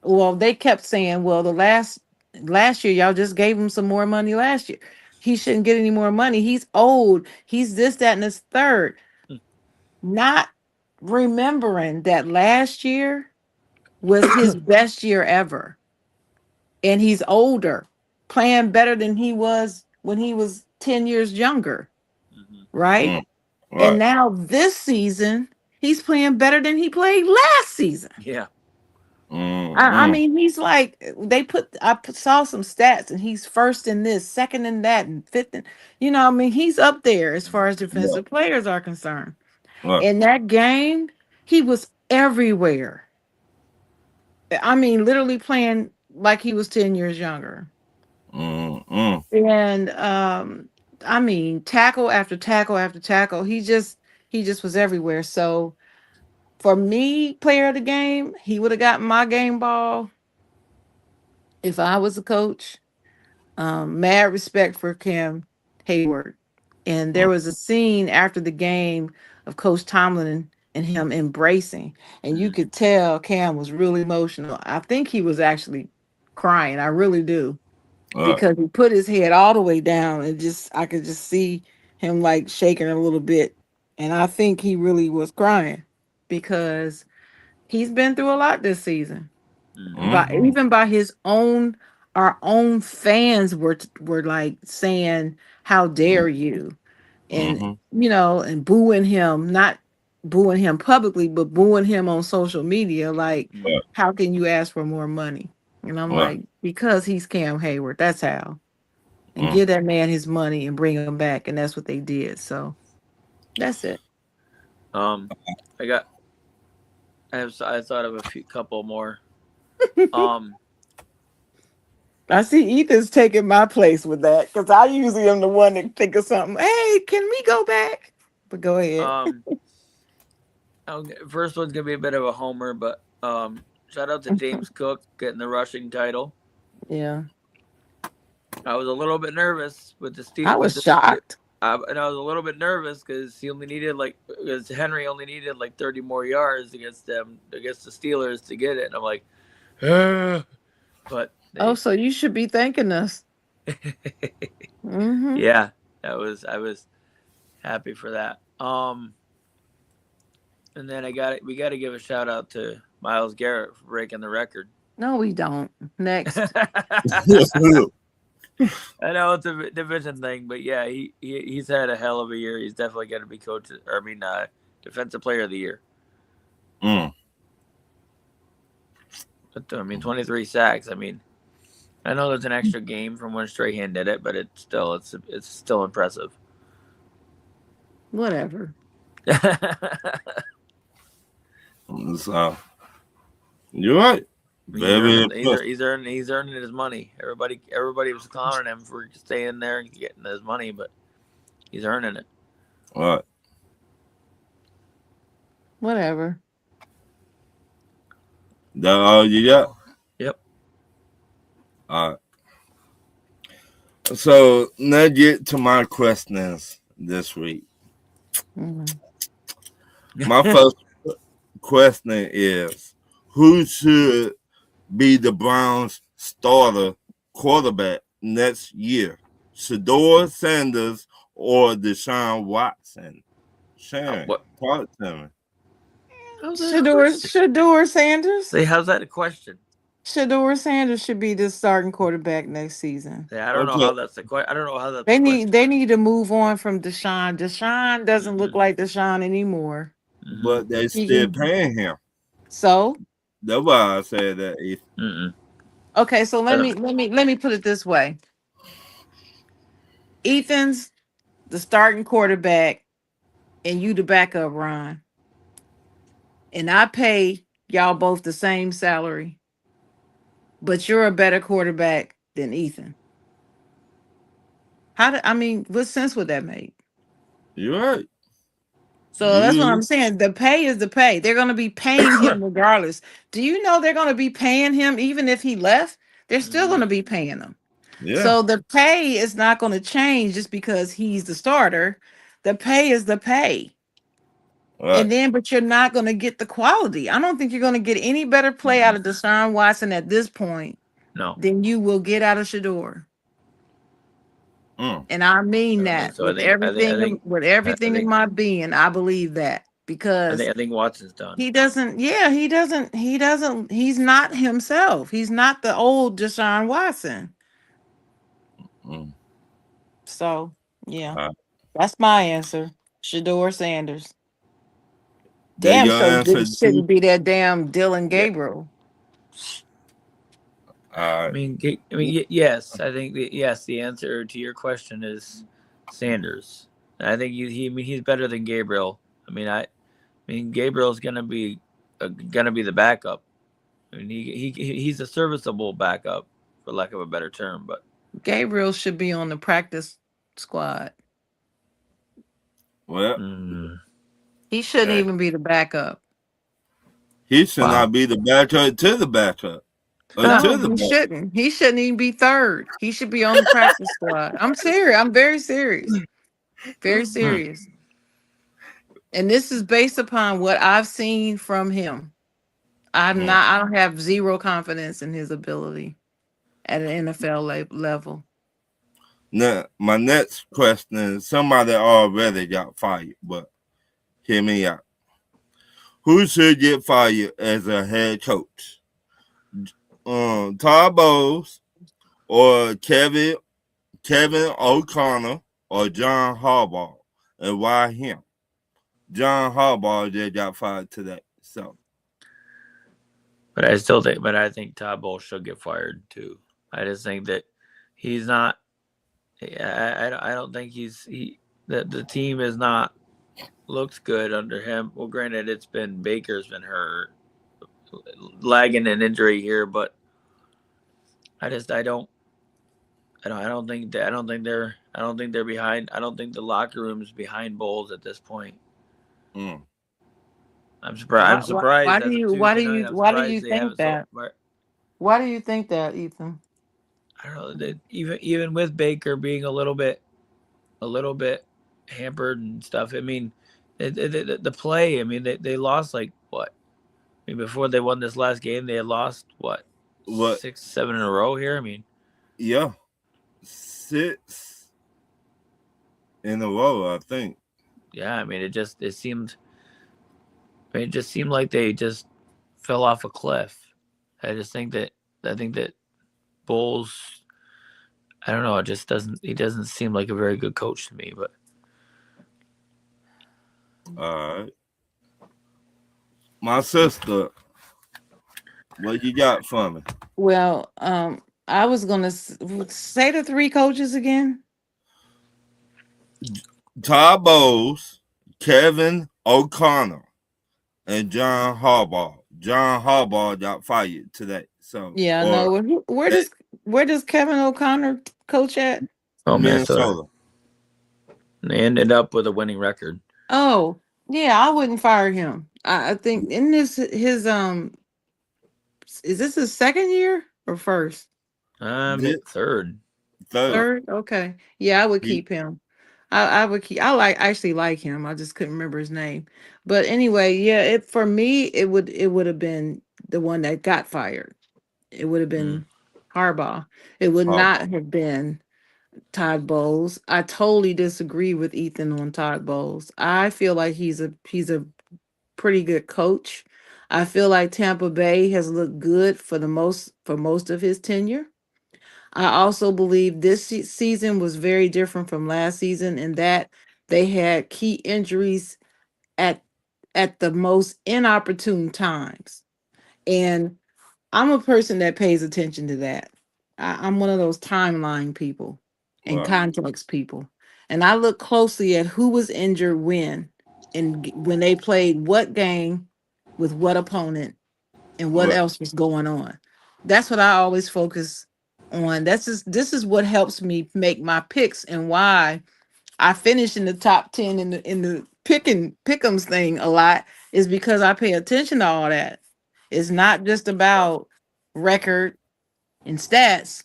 well, they kept saying, well, the last year y'all just gave him some more money last year. He shouldn't get any more money. He's old. He's this, that, and this third. Mm. Not remembering that last year was his best year ever. And he's older, playing better than he was when he was 10 years younger, Mm-hmm. right? Mm. And Right. now this season, he's playing better than he played last season. Yeah. I Mm-hmm. mean, he's like saw some stats, and he's first in this, second in that, and fifth in. I mean, he's up there as far as Right. defensive players are concerned. Right. In that game, he was everywhere. I mean, literally playing like he was 10 years younger. Mm-hmm. And I mean, tackle after tackle after tackle. He just was everywhere. So for me, player of the game, he would have gotten my game ball if I was a coach. Mad respect for Cam Hayward. And there was a scene after the game of Coach Tomlin and him embracing, and you Mm. could tell Cam was really emotional. I think he was actually crying. I really do, Right. because he put his head all the way down and just I could just see him like shaking a little bit. And I think he really was crying because he's been through a lot this season. Mm-hmm. But Mm-hmm. even by our own fans were like saying, "How dare you?" And Mm-hmm. and booing him, not booing him publicly, but booing him on social media. Like, Mm. how can you ask for more money? And I'm Right. like, because he's Cam Hayward. That's how. And Mm. give that man his money and bring him back, and that's what they did. So that's it. Um, I got. I thought of a couple more. Um, I see Ethan's taking my place with that because I usually am the one that think of something. Hey, can we go back? But go ahead. First one's gonna be a bit of a homer, but shout out to James Cook getting the rushing title. Yeah, I was a little bit nervous with the Steel. I was shocked. And I was a little bit nervous because because Henry only needed like 30 more yards against the Steelers to get it, and I'm like, but Oh, so you should be thanking us. Mm-hmm. yeah, I was happy for that. And then we got to give a shout out to Myles Garrett for breaking the record. No, we don't. Next. I know it's a division thing, but yeah, he's had a hell of a year. He's definitely going to be defensive player of the year. Mm. But 23 sacks. I mean, I know there's an extra game from when Strahan did it, but it's still impressive. Whatever. So, you're right. He's earning his money. Everybody was clowning him for staying there and getting his money, but he's earning it. All right. Whatever. That all you got? Yep. All right. So now get to my questions this week. Mm-hmm. My first question is, who should be the Browns' starter quarterback next year? Shedeur Sanders or Deshaun Watson? Sharon, talk to me. Shedeur Sanders. Say, how's that a question? Shedeur Sanders should be the starting quarterback next season. Yeah, I don't know how that's a question. I don't know how that's. They need to move on from Deshaun. Deshaun doesn't look like Deshaun anymore. But they still paying him. So that's why I said that. Okay, so let me put it this way. Ethan's the starting quarterback, and you the backup, Ron. And I pay y'all both the same salary, but you're a better quarterback than Ethan. What sense would that make? You're right. So that's what I'm saying. The pay is the pay. They're going to be paying him regardless. Do you know they're going to be paying him even if he left? They're still going to be paying him. Yeah. So the pay is not going to change just because he's the starter. The pay is the pay. Right. But you're not going to get the quality. I don't think you're going to get any better play out of Deshaun Watson at this point than you will get out of Shedeur. And I mean that with everything in my being. I believe that because I think Watson's done. He doesn't. He's not himself. He's not the old Deshaun Watson. So yeah, that's my answer. Shedeur Sanders. Damn, so this shouldn't be that damn Dylan Gabriel. Yes, I think the answer to your question is Sanders. I think he's better than Gabriel. Gabriel's gonna be the backup. He's a serviceable backup, for lack of a better term. But Gabriel should be on the practice squad. Well, he shouldn't even be the backup. He should not be the backup to the backup. No, he shouldn't. He shouldn't even be third. He should be on the practice squad. I'm serious. I'm very serious. Very serious. And this is based upon what I've seen from him. I don't have zero confidence in his ability at an NFL level. Now, my next question is somebody already got fired, but hear me out. Who should get fired as a head coach? Todd Bowles or Kevin O'Connor or John Harbaugh, and why him? John Harbaugh just got fired today, so. But I think Todd Bowles should get fired too. I just think that he's not. I don't think that the team is not looked good under him. Well, granted, Baker's been hurt, lagging an injury here, but I don't I don't think that. I don't think they're behind. I don't think the locker room's behind Bowles at this point. Mm. I'm surprised. I'm surprised why do as of you Tuesday night. I'm why do surprised you they think haven't so. that? Why do you think that, Ethan? I don't know. That even with Baker being a little bit hampered and stuff. I mean, the play. I mean, they lost like what? I mean, before they won this last game, they had lost what What? 6, 7 in a row here. I mean, Yeah, 6 in a row, I think. yeah. I mean, it seemed. I mean, it just seemed like they just fell off a cliff. I just think that Bowles. I don't know. It just doesn't. He doesn't seem like a very good coach to me. But All right. My sister, what you got for me? Well, I was gonna say the three coaches again. Todd Bowles, Kevin O'Connor, and John Harbaugh. John Harbaugh got fired today. So, Yeah, or no. Where does Kevin O'Connor coach at? oh, Minnesota. Minnesota. They ended up with a winning record. Oh, yeah, I wouldn't fire him. I think in this his is this his second year or first? Thi- Third. Third. Third? Okay. Yeah, I would He- keep him. I would keep I actually like him. I just couldn't remember his name. But anyway, yeah, it for me it would have been the one that got fired. It would have been Harbaugh. It would not Harbaugh. have been Todd Bowles. I totally disagree with Ethan on Todd Bowles. I feel like he's a pretty good coach. I feel like Tampa Bay has looked good for most of his tenure. I also believe this season was very different from last season in that they had key injuries at at the most inopportune times. And I'm a person that pays attention to that. I'm one of those timeline people and Right. context people. And I look closely at who was injured and when they played what game with what opponent and what Right. else was going on. That's what I always focus on. This is what helps me make my picks and why I finish in the top 10 in the pick'ems thing a lot is because I pay attention to all that. It's not just about record and stats.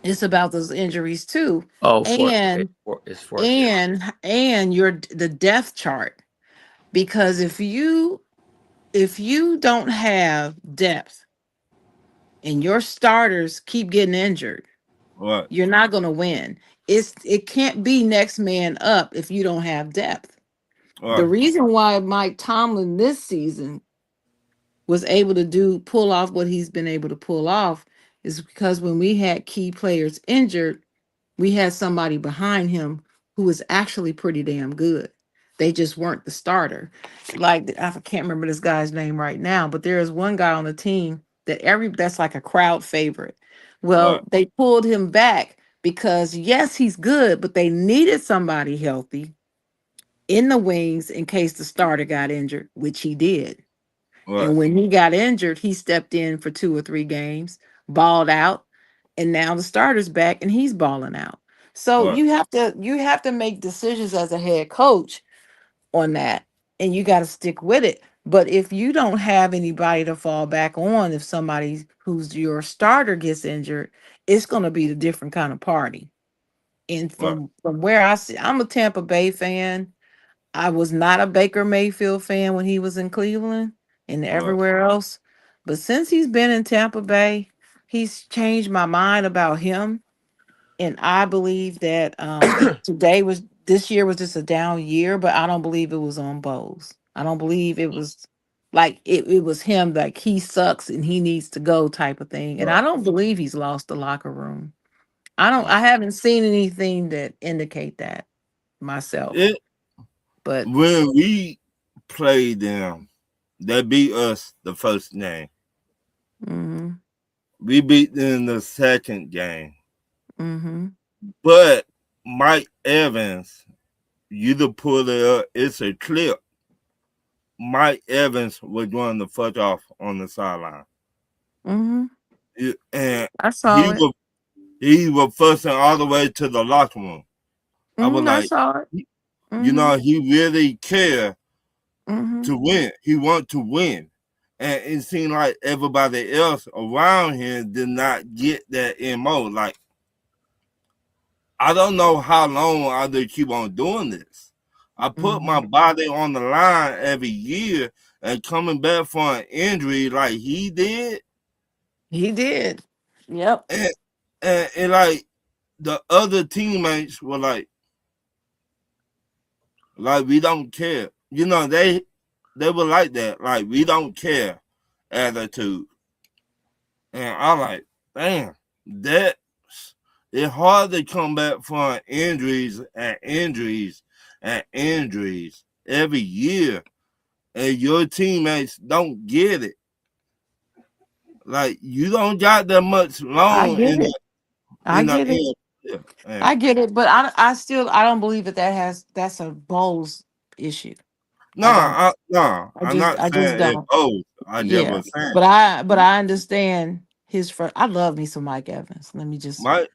It's about those injuries too. Oh, And it's fourth year. and the depth chart. Because if you don't have depth and your starters keep getting injured, Right. you're not going to win. It can't be next man up if you don't have depth. The Right. reason why Mike Tomlin this season was able to pull off what he's been able to pull off is because when we had key players injured, we had somebody behind him who was actually pretty damn good. They just weren't the starter. Like I can't remember this guy's name right now, but there is one guy on the team that's like a crowd favorite. Right. Well, they pulled him back because yes, he's good, but they needed somebody healthy in the wings in case the starter got injured, which he did. Right. And when he got injured, he stepped in for 2 or 3 games, balled out, and now the starter's back and he's balling out. So Right. you have to make decisions as a head coach on that, and you got to stick with it. But if you don't have anybody to fall back on, if somebody who's your starter gets injured, it's going to be a different kind of party. And Right. from where I see, I'm a Tampa Bay fan. I was not a Baker Mayfield fan when he was in Cleveland and Right. everywhere else. But since he's been in Tampa Bay, he's changed my mind about him. And I believe that this year was just a down year, but I don't believe it was on Bowles. I don't believe it was like it was him, like he sucks and he needs to go type of thing. And Right. I don't believe he's lost the locker room. Right. I haven't seen anything that indicate that myself. It But when we played them, they beat us the first game. mhm. We beat them the second game. Mm-hmm. But Mike Evans, you to pull it up, it's a clip. Mike Evans was going to fuck off on the sideline. Mm-hmm. And I he saw it. was he was fussing all the way to the locker room. I was I like, saw it. you know, he really cared Mm-hmm. to win. He wanted to win. And it seemed like everybody else around him did not get that MO. Like, I don't know how long I will keep on doing this. I put my body on the line every year, and coming back from an injury like he did. He did. Yep. And like the other teammates were like we don't care. You know, they were like that, like we don't care attitude. And I'm like, damn, that it's hard to come back from injuries and injuries and injuries every year, and your teammates don't get it. Like, you don't got that much I long get in it. I get it. I get it, but I still I don't believe that's a Bowles issue. I'm I not just saying it don't. both. I just Yeah, was saying but I understand his front. I love me some Mike Evans. Let me just my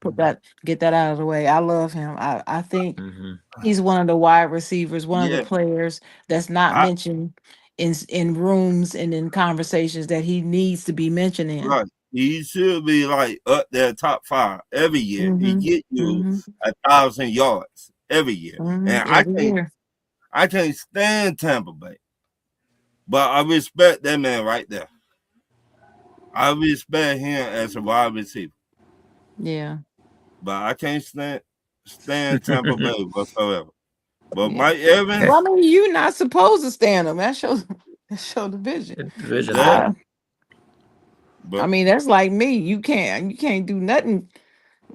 get that out of the way. I love him. I think Mm-hmm. he's one of the wide receivers, one of yeah. the players that's not I, mentioned in rooms and in conversations that he needs to be mentioned in. right. He should be like up there top 5 every year. He Mm-hmm. get you Mm-hmm. 1,000 yards every year. And Every year. I can't stand Tampa Bay. But I respect that man right there. I respect him as a wide receiver. Yeah. But I can't stand Tampa Bay whatsoever. But Yeah. Mike Evans, Well, I mean, you're not supposed to stand him. That shows division. Division. that, I but mean, that's like me. You can't do nothing.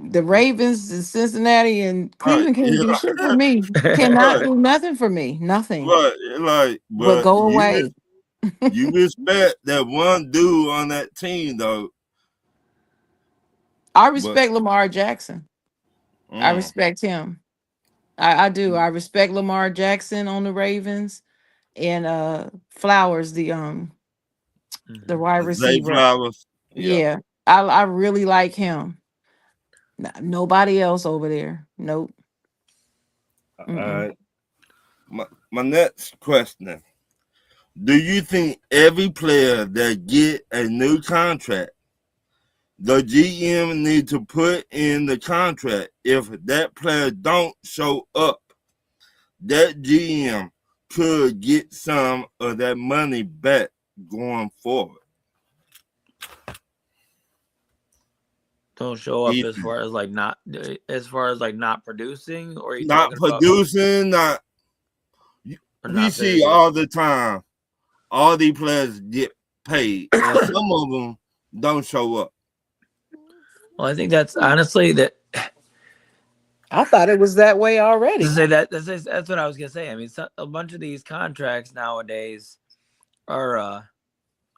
The Ravens and Cincinnati and right, Cleveland can't do shit for yeah, me. Cannot right, do nothing for me. Nothing. right, like, But but go away. you respect that one dude on that team though. I But respect Lamar Jackson. I respect him. I do. I respect Lamar Jackson on the Ravens and Flowers, the Mm-hmm. wide Zay receiver. Flowers, yeah. Yeah. I really like him. Nobody else over there. Nope. Mm-mm. My next question: do you think every player that get a new contract, the GM need to put in the contract if that player don't show up, that GM could get some of that money back going forward? Don't show up as Ethan. far as like not producing, or are you Not talking about producing, not or we not see finishing? all the time, all these players get paid, and some of them don't show up. Well, I think that's honestly that. I thought it was that way already. To say that's what I was gonna say. I mean, a bunch of these contracts nowadays are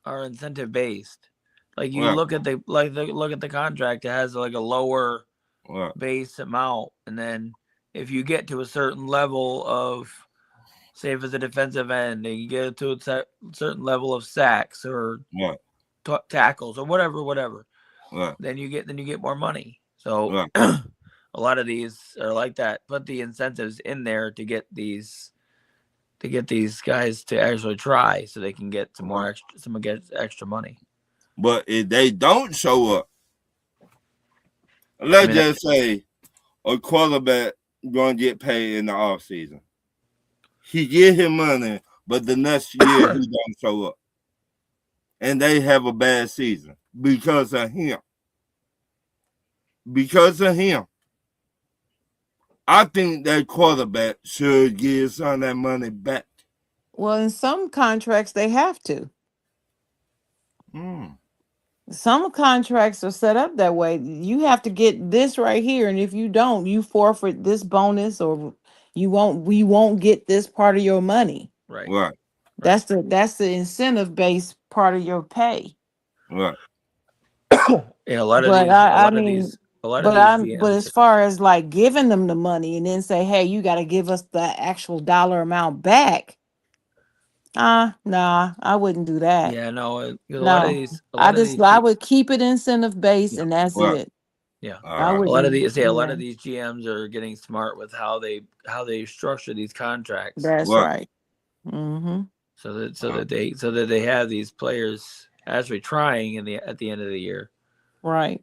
incentive based. Like you Right, look at the contract, it has like a lower right, base amount, and then if you get to a certain level of, say, if it's a defensive end, and you get to a certain level of sacks or right, tackles or whatever, right, then you get more money. So right. a lot of these are like that. Put the incentives in there to get these guys to actually try, so they can get some more extra, someone gets extra money. But if they don't show up, let's just say a quarterback gonna get paid in the off season. He get his money, but the next year he don't show up, and they have a bad season because of him. Because of him, I think that quarterback should give some of that money back. Well, in some contracts they have to. Some contracts are set up that way. You have to get this right here, and if you don't, you forfeit this bonus, or we won't get this part of your money. Right. Right. That's the incentive based part of your pay. Right. Yeah, a lot But GMs, as far as like giving them the money and then say, hey, you got to give us the actual dollar amount back. Nah, I wouldn't do that. yeah, no, a lot of No, these, I would keep it incentive based, and that's Right. it. Yeah. All I right. A lot of wouldn't. these, yeah, a lot Yeah, of these GMs are getting smart with how they structure these contracts, that's What? right. Mm-hmm. so that they have these players actually trying at the end of the year. Right.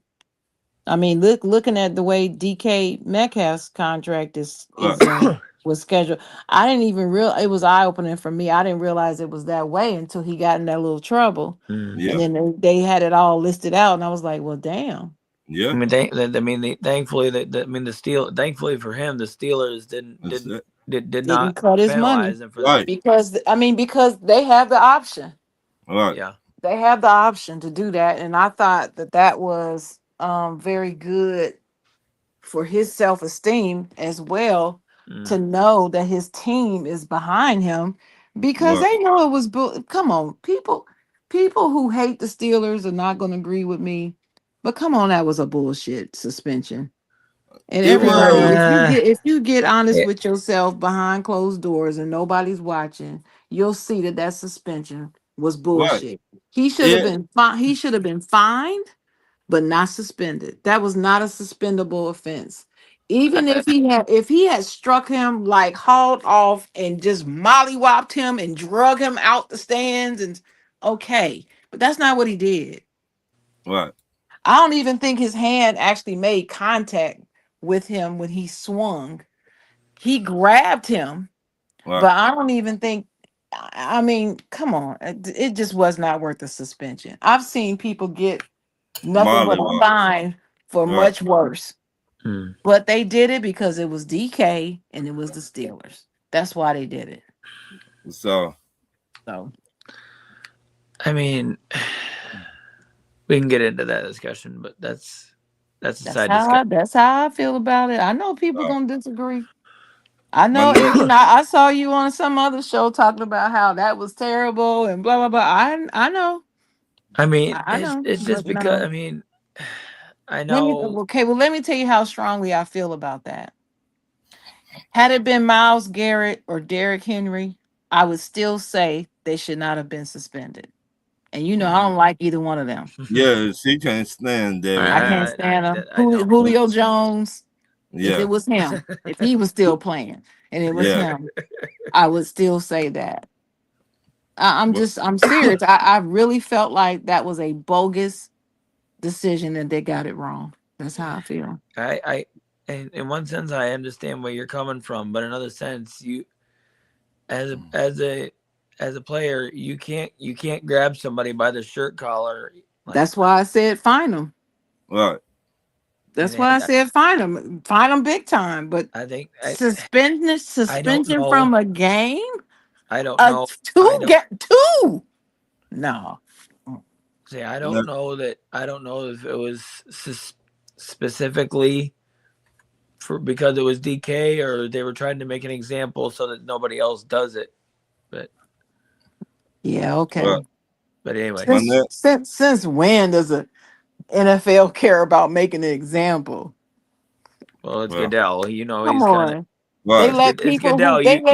I mean, looking at the way DK Metcalf's contract What? was scheduled, I didn't even real. It was eye opening for me. I didn't realize it was that way until he got in that little trouble, Mm. Yeah. and then they had it all listed out, and I was like, well, damn. I Yeah. mean, thankfully thankfully for him, the Steelers That's it. did Didn't not cut his money penalize him for Right. that. because I mean because they have the option. Right. Yeah. They have the option to do that, and I thought that was very good for his self-esteem as well, to Mm. know that his team is behind him, because Right. they know it was come on, people who hate the Steelers are not going to agree with me, but come on, that was a bullshit suspension. And It everybody, was. Uh, if you get honest it, with yourself behind closed doors and nobody's watching, you'll see that suspension was Right. bullshit. He should have It. been he should have been fined, but not suspended. That was not a suspendable offense. Even if he had struck him, like hauled off and just mollywopped him and drug him out the stands, and okay, but that's not what he did. Right. I don't even think his hand actually made contact with him when he swung. He grabbed him, Right. but I don't even think. I mean, come on, it just was not worth the suspension. I've seen people get nothing but Molly. a fine for Right. much worse. mm. But they did it because it was DK and it was the Steelers. That's why they did it. So. So I mean, we can get into that discussion, but that's a side discussion. that's how I feel about it. I know people Uh, gonna disagree. I my know, next. and I saw you on some other show talking about how that was terrible and blah blah blah. I know, I mean, I know, it's just but because no. I mean, I Let me know. okay. Well, let me tell you how strongly I feel about that. Had it been Miles Garrett or Derrick Henry, I would still say they should not have been suspended. And you know, I don't like either one of them. Yeah. She can't stand Derrick I can't Henry. stand them. I don't. Julio Jones, if it Yeah. was him, if he was still playing and it was Yeah. him, I would still say that. But, I'm serious. I really felt like that was a bogus decision and they got it wrong. That's how I feel. I in one sense I understand where you're coming from, but in another sense, you as a player, you can't grab somebody by the shirt collar like That's why I said fine them. right. That's and why I said fine them big time. But I think I don't suspension know. from a game, I don't know. I don't two. No, see. I No, don't know that. I don't know if it was specifically for because it was DK or they were trying to make an example so that nobody else does it. But yeah, okay. right. anyway, My next. Since when does a NFL care about making an example? well, it's Well, Goodell. You know, Come he's kind of on. They right. let it's people who Goodell. You they can't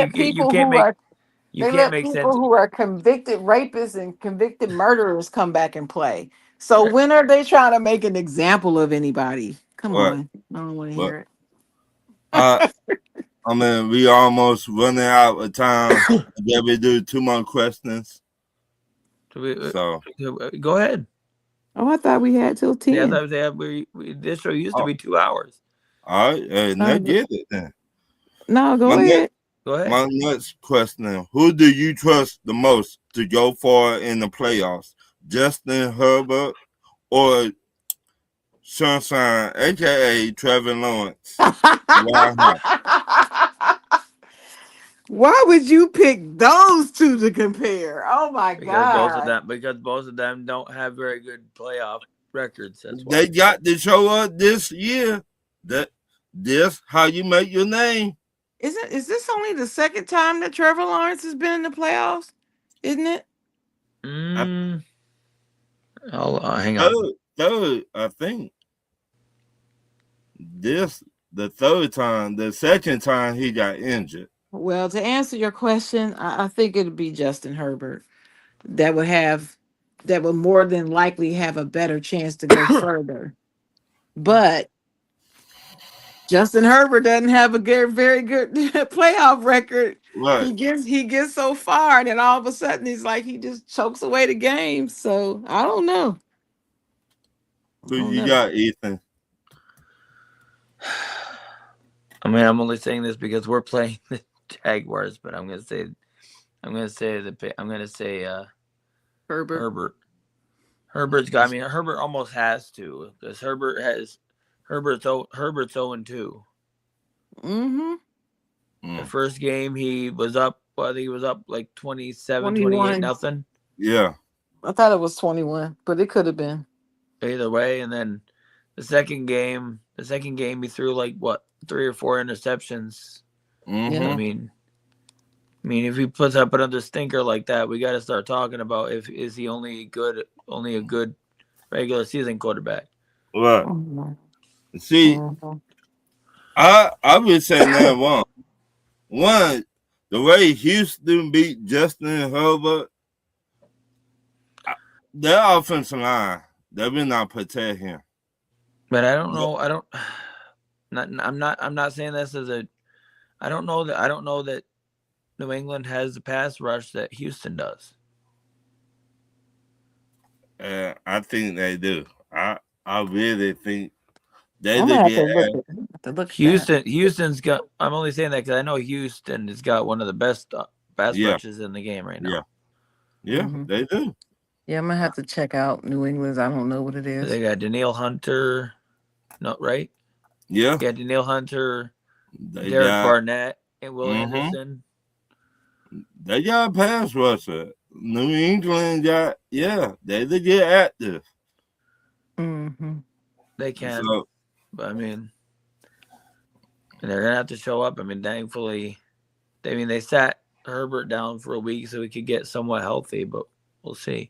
let make people sense. who are convicted rapists and convicted murderers come back and play. So when are they trying to make an example of anybody? Come Right. on. I don't want to But hear I mean, we almost running out of time. Did we do 2 more questions? So. Go ahead. Oh, I thought we had till Yeah, I 10. thought this show used to Oh, be 2 hours. all right. Now get it then. No, My go ahead. Go ahead. My next question: who do you trust the most to go far in the playoffs? Justin Herbert or Sunshine, aka Trevor Lawrence? Why? Why would you pick those two to compare? Oh my God. Because both of them don't have very good playoff records. That's why. They got to show up this year. This how you make your name. Is this only the second time that Trevor Lawrence has been in the playoffs? Isn't it? Mm, hang on. Third, I think. This the third time. The second time he got injured. Well, to answer your question, I think it'd be Justin Herbert that would more than likely have a better chance to go further. But Justin Herbert doesn't have a very good playoff record. Right. He gets so far, and then all of a sudden he's like he just chokes away the game. So I don't know. Who I don't you know. got, Ethan? I mean, I'm only saying this because we're playing the Jaguars, but I'm gonna say Herbert. Herbert. Herbert almost has to because Herbert's 0-2. Mm-hmm. The first game he was up. I think he was up like 27, 28 21. nothing. Yeah. I thought it was 21, but it could have been. Either way, and then the second game he threw like what 3 or 4 interceptions. Mm-hmm. I mean, if he puts up another stinker like that, we got to start talking about is he only a good regular season quarterback. Right. Mm-hmm. See, Mm-hmm. I would say that one, the way Houston beat Justin Herbert, their offensive line, they will not protect him. But I don't know. I'm not saying this as a. I don't know that New England has the pass rush that Houston does. I think they do. I really think they I'm do gonna get have to look at that. Houston's got. I'm only saying that because I know Houston has got one of the best rushes in the game right now. Yeah, Mhm. they do. Yeah, I'm gonna have to check out New England's. I don't know what it is. They got Danielle Hunter, no right? Yeah, Got Danielle Hunter, they Derek got Barnett, and Will Anderson. they got a pass rusher. New England got they did get active. Mm-hmm. They can, So, but I mean, and they're gonna have to show up. I mean, thankfully, they sat Herbert down for a week so he could get somewhat healthy, but we'll see.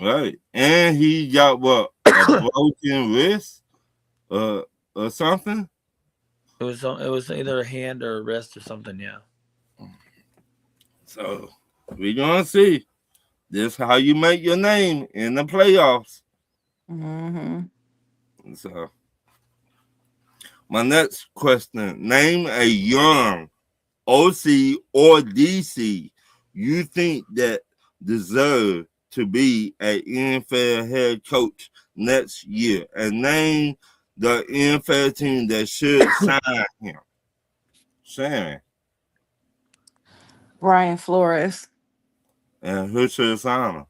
right, and he got what a broken wrist, or something. It was either a hand or a wrist or something. Yeah. So we're gonna see. This how you make your name in the playoffs. Mm-hmm. So my next question: name a young OC or DC you think that deserve to be an NFL head coach next year, and name the NFL team that should sign him. Shannon. Brian Flores, And who should sign him?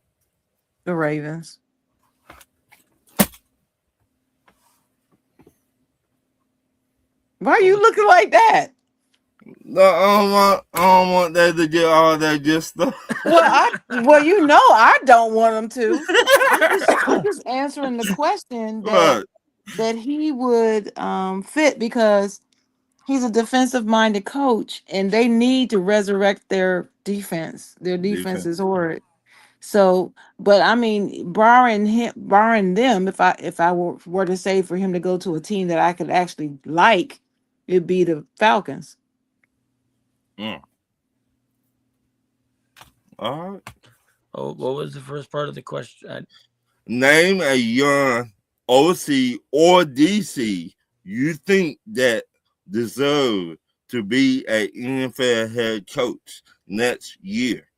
the Ravens. Why are you looking like that? No, I don't want that to get all that good stuff. Well, you know, I don't want him to. I'm just answering the question that Right. he would fit because he's a defensive minded coach and they need to resurrect their defense. Their defense is horrid. So, but I mean, barring them, if I were to say for him to go to a team that I could actually like, it'd be the Falcons. All right. Oh, what was the first part of the question? Name a young OC or DC you think that deserve to be an NFL head coach next year,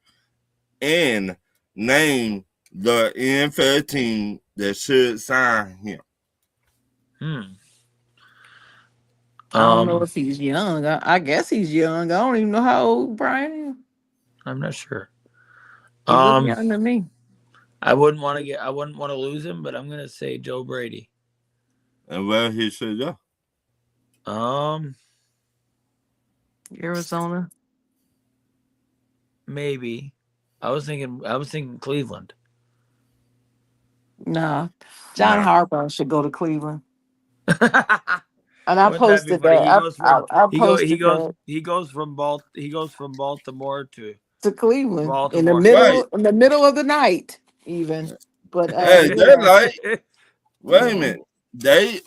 and name the NFL team that should sign him. I don't know if he's young. I guess he's young. I don't even know how old Brian is. I'm not sure. He looked young to me. I wouldn't want to lose him, but I'm gonna say Joe Brady. And where he should go? Arizona. Maybe. I was thinking Cleveland. Nah. John Harbaugh should go to Cleveland. And I Wouldn't posted that. He goes from Baltimore to Cleveland Baltimore. in the middle of the night, even. But hey, they're like, wait a minute. They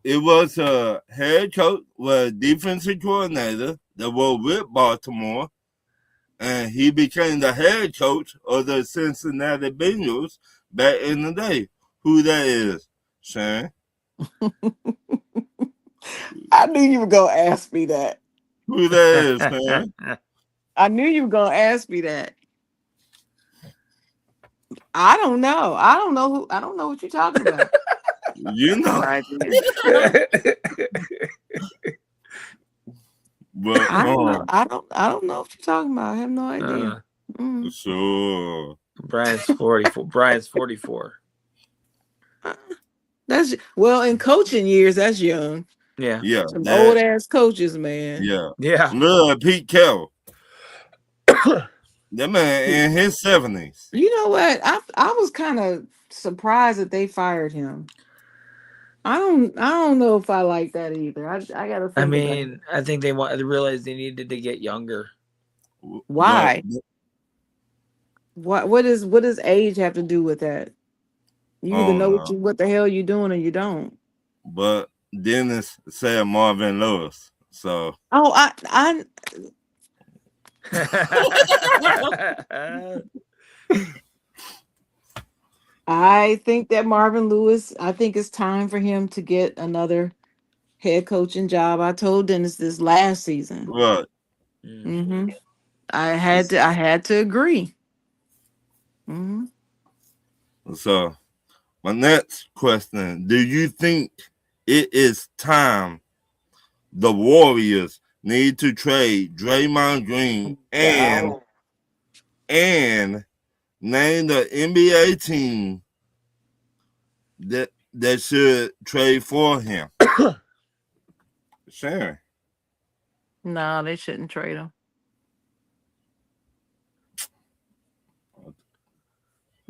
it was a head coach, was a defensive coordinator that was with Baltimore, and he became the head coach of the Cincinnati Bengals back in the day. Who that is, Shane? I knew you were gonna ask me that. Who that is, man? I knew you were gonna ask me that. I don't know. I don't know who. I don't know what you're talking about. You know, Right there. but I don't know. I don't know what you're talking about. I have no idea. sure. Brian's 44. Brian's 44. That's well in coaching years. That's young. Yeah. Yeah, Some that, old ass coaches, man. yeah. Yeah. Look at Pete Carroll. That man in his 70s. You know what? I was kind of surprised that they fired him. I don't know if I like that either. I gotta think I about it. mean, I think they realized they needed to get younger. Why? What does age have to do with that? You either know what the hell you're doing or you don't. But Dennis said Marvin Lewis. So I think that Marvin Lewis, I think it's time for him to get another head coaching job. I told Dennis this last season. what? Mm-hmm. I had to agree. Mm-hmm. So my next question: do you think it is time the Warriors need to trade Draymond Green and name the NBA team that should trade for him? Sure. No, they shouldn't trade him.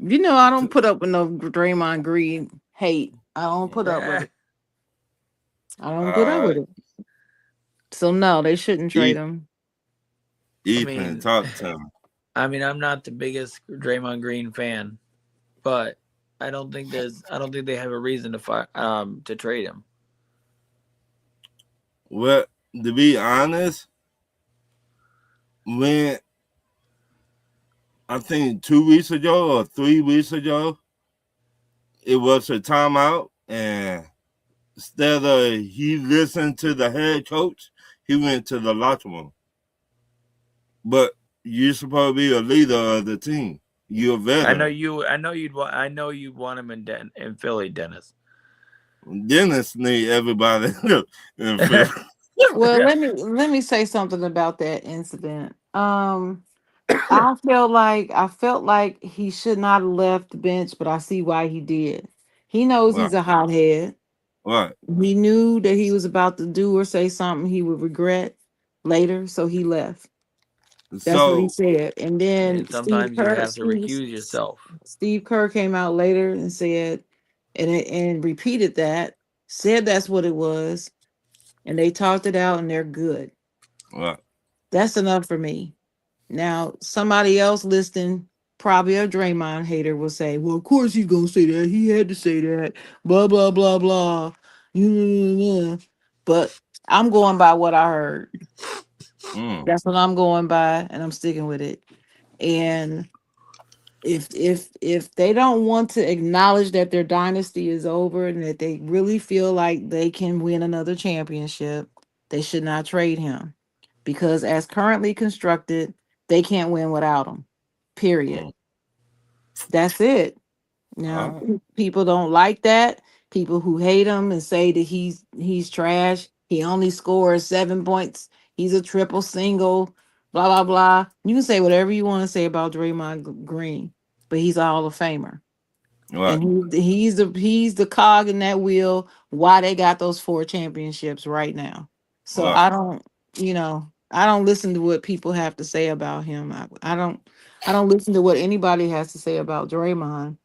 You know, I don't put up with no Draymond Green hate. I don't put up with it. I don't put up with it. So no, they shouldn't trade him. Ethan, talk to him. I mean, I'm not the biggest Draymond Green fan, but I don't think they have a reason to trade him. Well, to be honest, when I think 2 weeks ago or 3 weeks ago, it was a timeout, and instead of he listened to the head coach, he went to the locker room. But you're supposed to be a leader of the team. You're a veteran. I know you'd want him in Philly, Dennis. Dennis need everybody in Philly. Well, let me say something about that incident. I felt like he should not have left the bench, but I see why he did. He knows he's a hothead. Right. He knew that he was about to do or say something he would regret later, so he left. That's what he said. And then sometimes you have to recuse yourself. Steve Kerr came out later and said, and repeated that, said that's what it was, and they talked it out, and they're good. Right. That's enough for me. Now, somebody else listening, probably a Draymond hater, will say, well, of course he's going to say that. He had to say that. Blah, blah, blah, blah. But I'm going by what I heard. That's what I'm going by, and I'm sticking with it. And if they don't want to acknowledge that their dynasty is over and that they really feel like they can win another championship, they should not trade him. Because as currently constructed, they can't win without him. Period. That's it. Now, people don't like that. People who hate him and say that he's trash. He only scores 7 points. He's a triple single. Blah blah blah. You can say whatever you want to say about Draymond Green, but he's a Hall of Famer. Right. And he's the cog in that wheel. Why they got those 4 championships right now? So right. I don't listen to what people have to say about him. I don't listen to what anybody has to say about Draymond,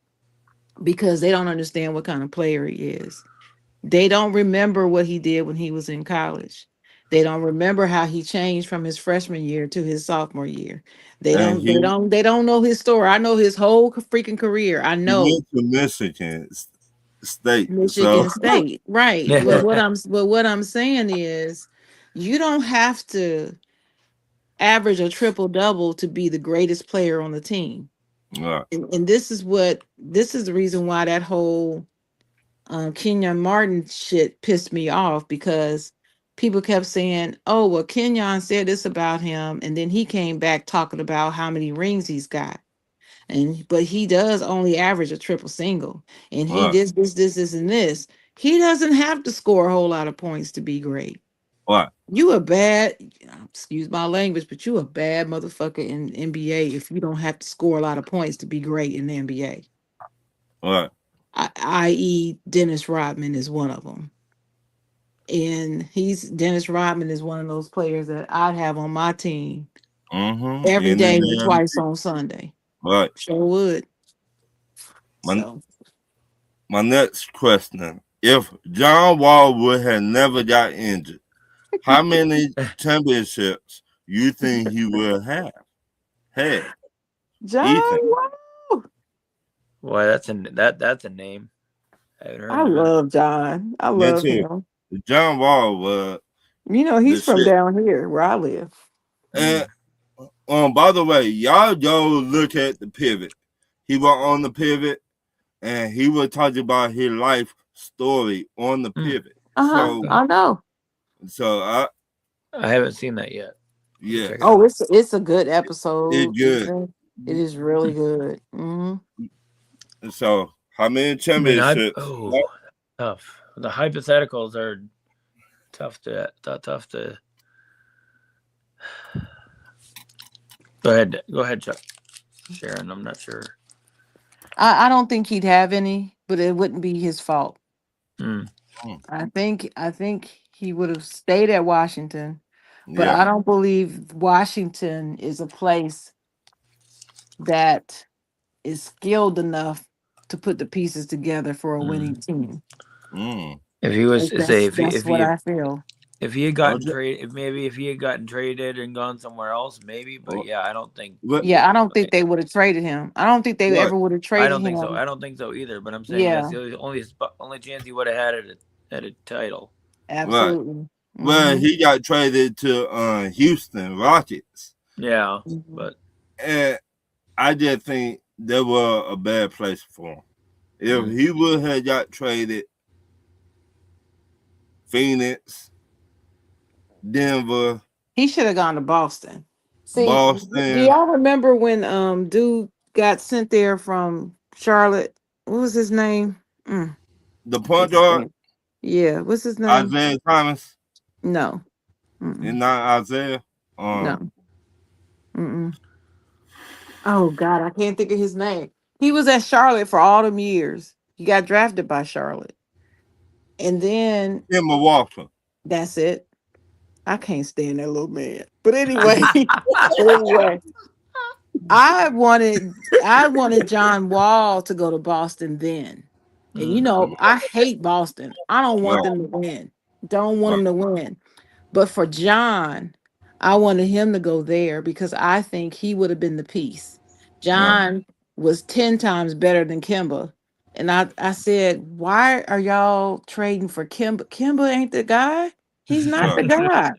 because they don't understand what kind of player he is. They don't remember what he did when he was in college. They don't remember how he changed from his freshman year to his sophomore year. They don't know his story. I know his whole freaking career. I know. He went to Michigan State. State, right? Yeah. But what I'm saying is, you don't have to average a triple double to be the greatest player on the team. Right. And this is the reason why that whole Kenyon Martin shit pissed me off because people kept saying, "Oh, well, Kenyon said this about him," and then he came back talking about how many rings he's got, and but he does only average a triple single, and he What? this, and this. He doesn't have to score a whole lot of points to be great. What? You a bad, excuse my language, but you a bad motherfucker in NBA if you don't have to score a lot of points to be great in the NBA. What? I.e., Dennis Rodman is one of them. And Dennis Rodman is one of those players that I'd have on my team Mm-hmm. every In the day and damn. twice on Sunday. Right. Sure would. My, So my next question: if John Wall would have never got injured, how many championships you think he would have had? John Ethan. Wall. Boy, that's a name. I haven't heard I of it. love John. I Me love too. him. John Wall was You know, the he's from shit. down here where I live. And by the way, y'all go look at the pivot. He was on the pivot, and he was talking about his life story on the pivot. Uh-huh. I know. So I haven't seen that yet. yeah, Check it Oh, out. it's a good episode. it's good. It is really good. Hmm. So how many I mean, championships? tough. The hypotheticals are tough to. Go ahead, Chuck. Sharon, I'm not sure. I don't think he'd have any, but it wouldn't be his fault. Mm. I think he would have stayed at Washington, but Yeah. I don't believe Washington is a place that is skilled enough to put the pieces together for a winning team. Mm. If he was say That's what I feel. if he had gotten Okay. traded, if he had gotten traded and gone somewhere else, maybe. But yeah, I don't think. Yeah, I don't think they would have traded him. I don't think they Right. ever would have traded I don't think him. so. I don't think so either. But I'm saying that's the only chance he would have had at a title. Absolutely. Well, he got traded to Houston Rockets. Yeah, but And I just think they were a bad place for him. If he would have got traded, Phoenix, Denver, he should have gone to Boston. See, Boston. do y'all remember when dude got sent there from Charlotte? What was his name? The point guard? Yeah, what's his name? Isaiah Thomas? No. And not Isaiah? No. Oh God, I can't think of his name. He was at Charlotte for all them years. He got drafted by Charlotte. And then in Milwaukee. That's it. I can't stand that little man. But anyway, I wanted John Wall to go to Boston then. And you know, I hate Boston. I don't want them to win. Don't want them to win. But for John, I wanted him to go there because I think he would have been the piece. John was 10 times better than Kemba. And I said, why are y'all trading for Kemba? Kemba ain't the guy. He's not the guy.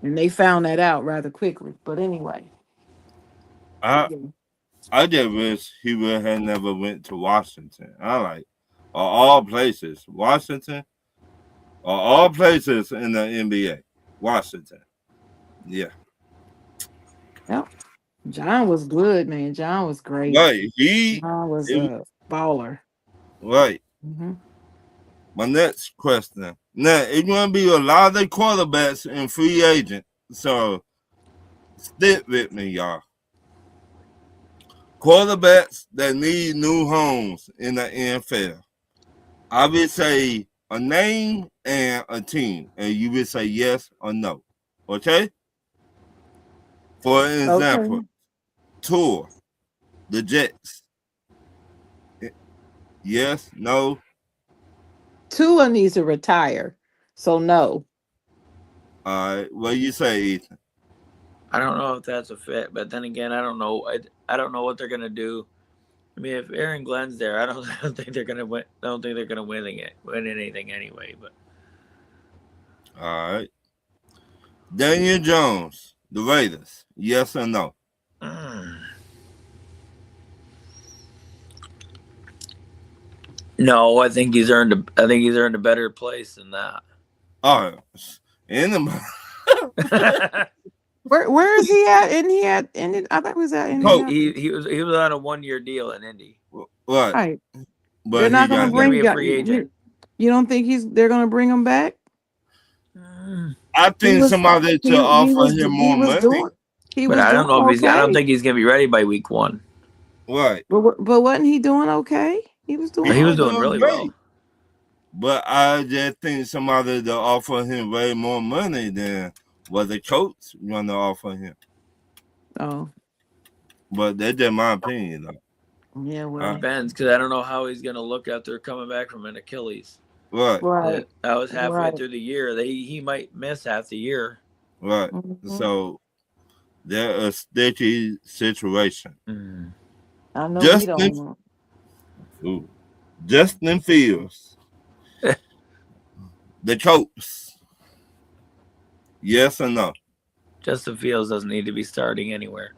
And they found that out rather quickly. But anyway. I just wish he would have never went to Washington. I like all places. Washington all places in the NBA. Washington. Yeah. Yep. John was good, man. John was great. Right. John was a baller. Right. My next question. Now, it's going to be a lot of quarterbacks in free agent. So, stick with me, y'all. Quarterbacks that need new homes in the NFL. I would say a name and a team, and you would say yes or no. Okay? For example, Tua, the Jets. Yes, no. Tua needs to retire, so no. All right, what do you say, Ethan? I don't know if that's a fit, but then again, I don't know. I don't know what they're gonna do. I mean, if Aaron Glenn's there, I don't think they're gonna win. I don't think they're gonna win anything anyway. But all right, Daniel Jones, the Raiders. Yes or no? 'Cause No, I think he's earned a better place than that. Oh, in the Where is he at? Isn't he at? I thought he was at Indiana. he was on a 1-year deal in Indy. what? Right. But They're he not going to got He's gonna bring be a free agent. You don't think they're going to bring him back? I think was- somebody to He offer was, him he more was money. doing. He But was I don't doing know if I don't okay. think he's gonna be ready by week 1. Right. But wasn't he doing okay? He was doing. He was okay. doing really well. But I just think somebody to offer him way more money than what the coach want to offer him. Oh, But that's just my opinion, though. yeah. Well, Depends, because I don't know how he's gonna look after coming back from an Achilles. Right. right. That was halfway Right. through the year. He might miss half the year. Right. Mhm. So they're a sticky situation. I know Justin- he don't know. Ooh. Justin Fields. The coach. Yes or no? Justin Fields doesn't need to be starting anywhere.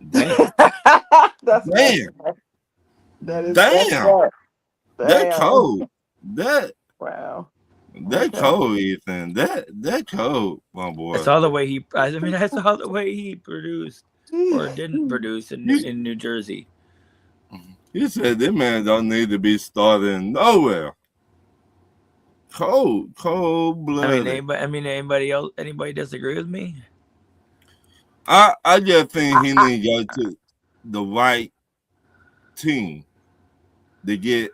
Damn. That's Damn. That is Damn. That Damn. cold. That Wow. that Okay. cold, Ethan. That cold, my boy. I saw the way he. I mean, I saw the way he produced or didn't produce in New Jersey. You said this man don't need to be starting nowhere. Cold blooded. Anybody disagree with me? I just think he need to go to the right team to get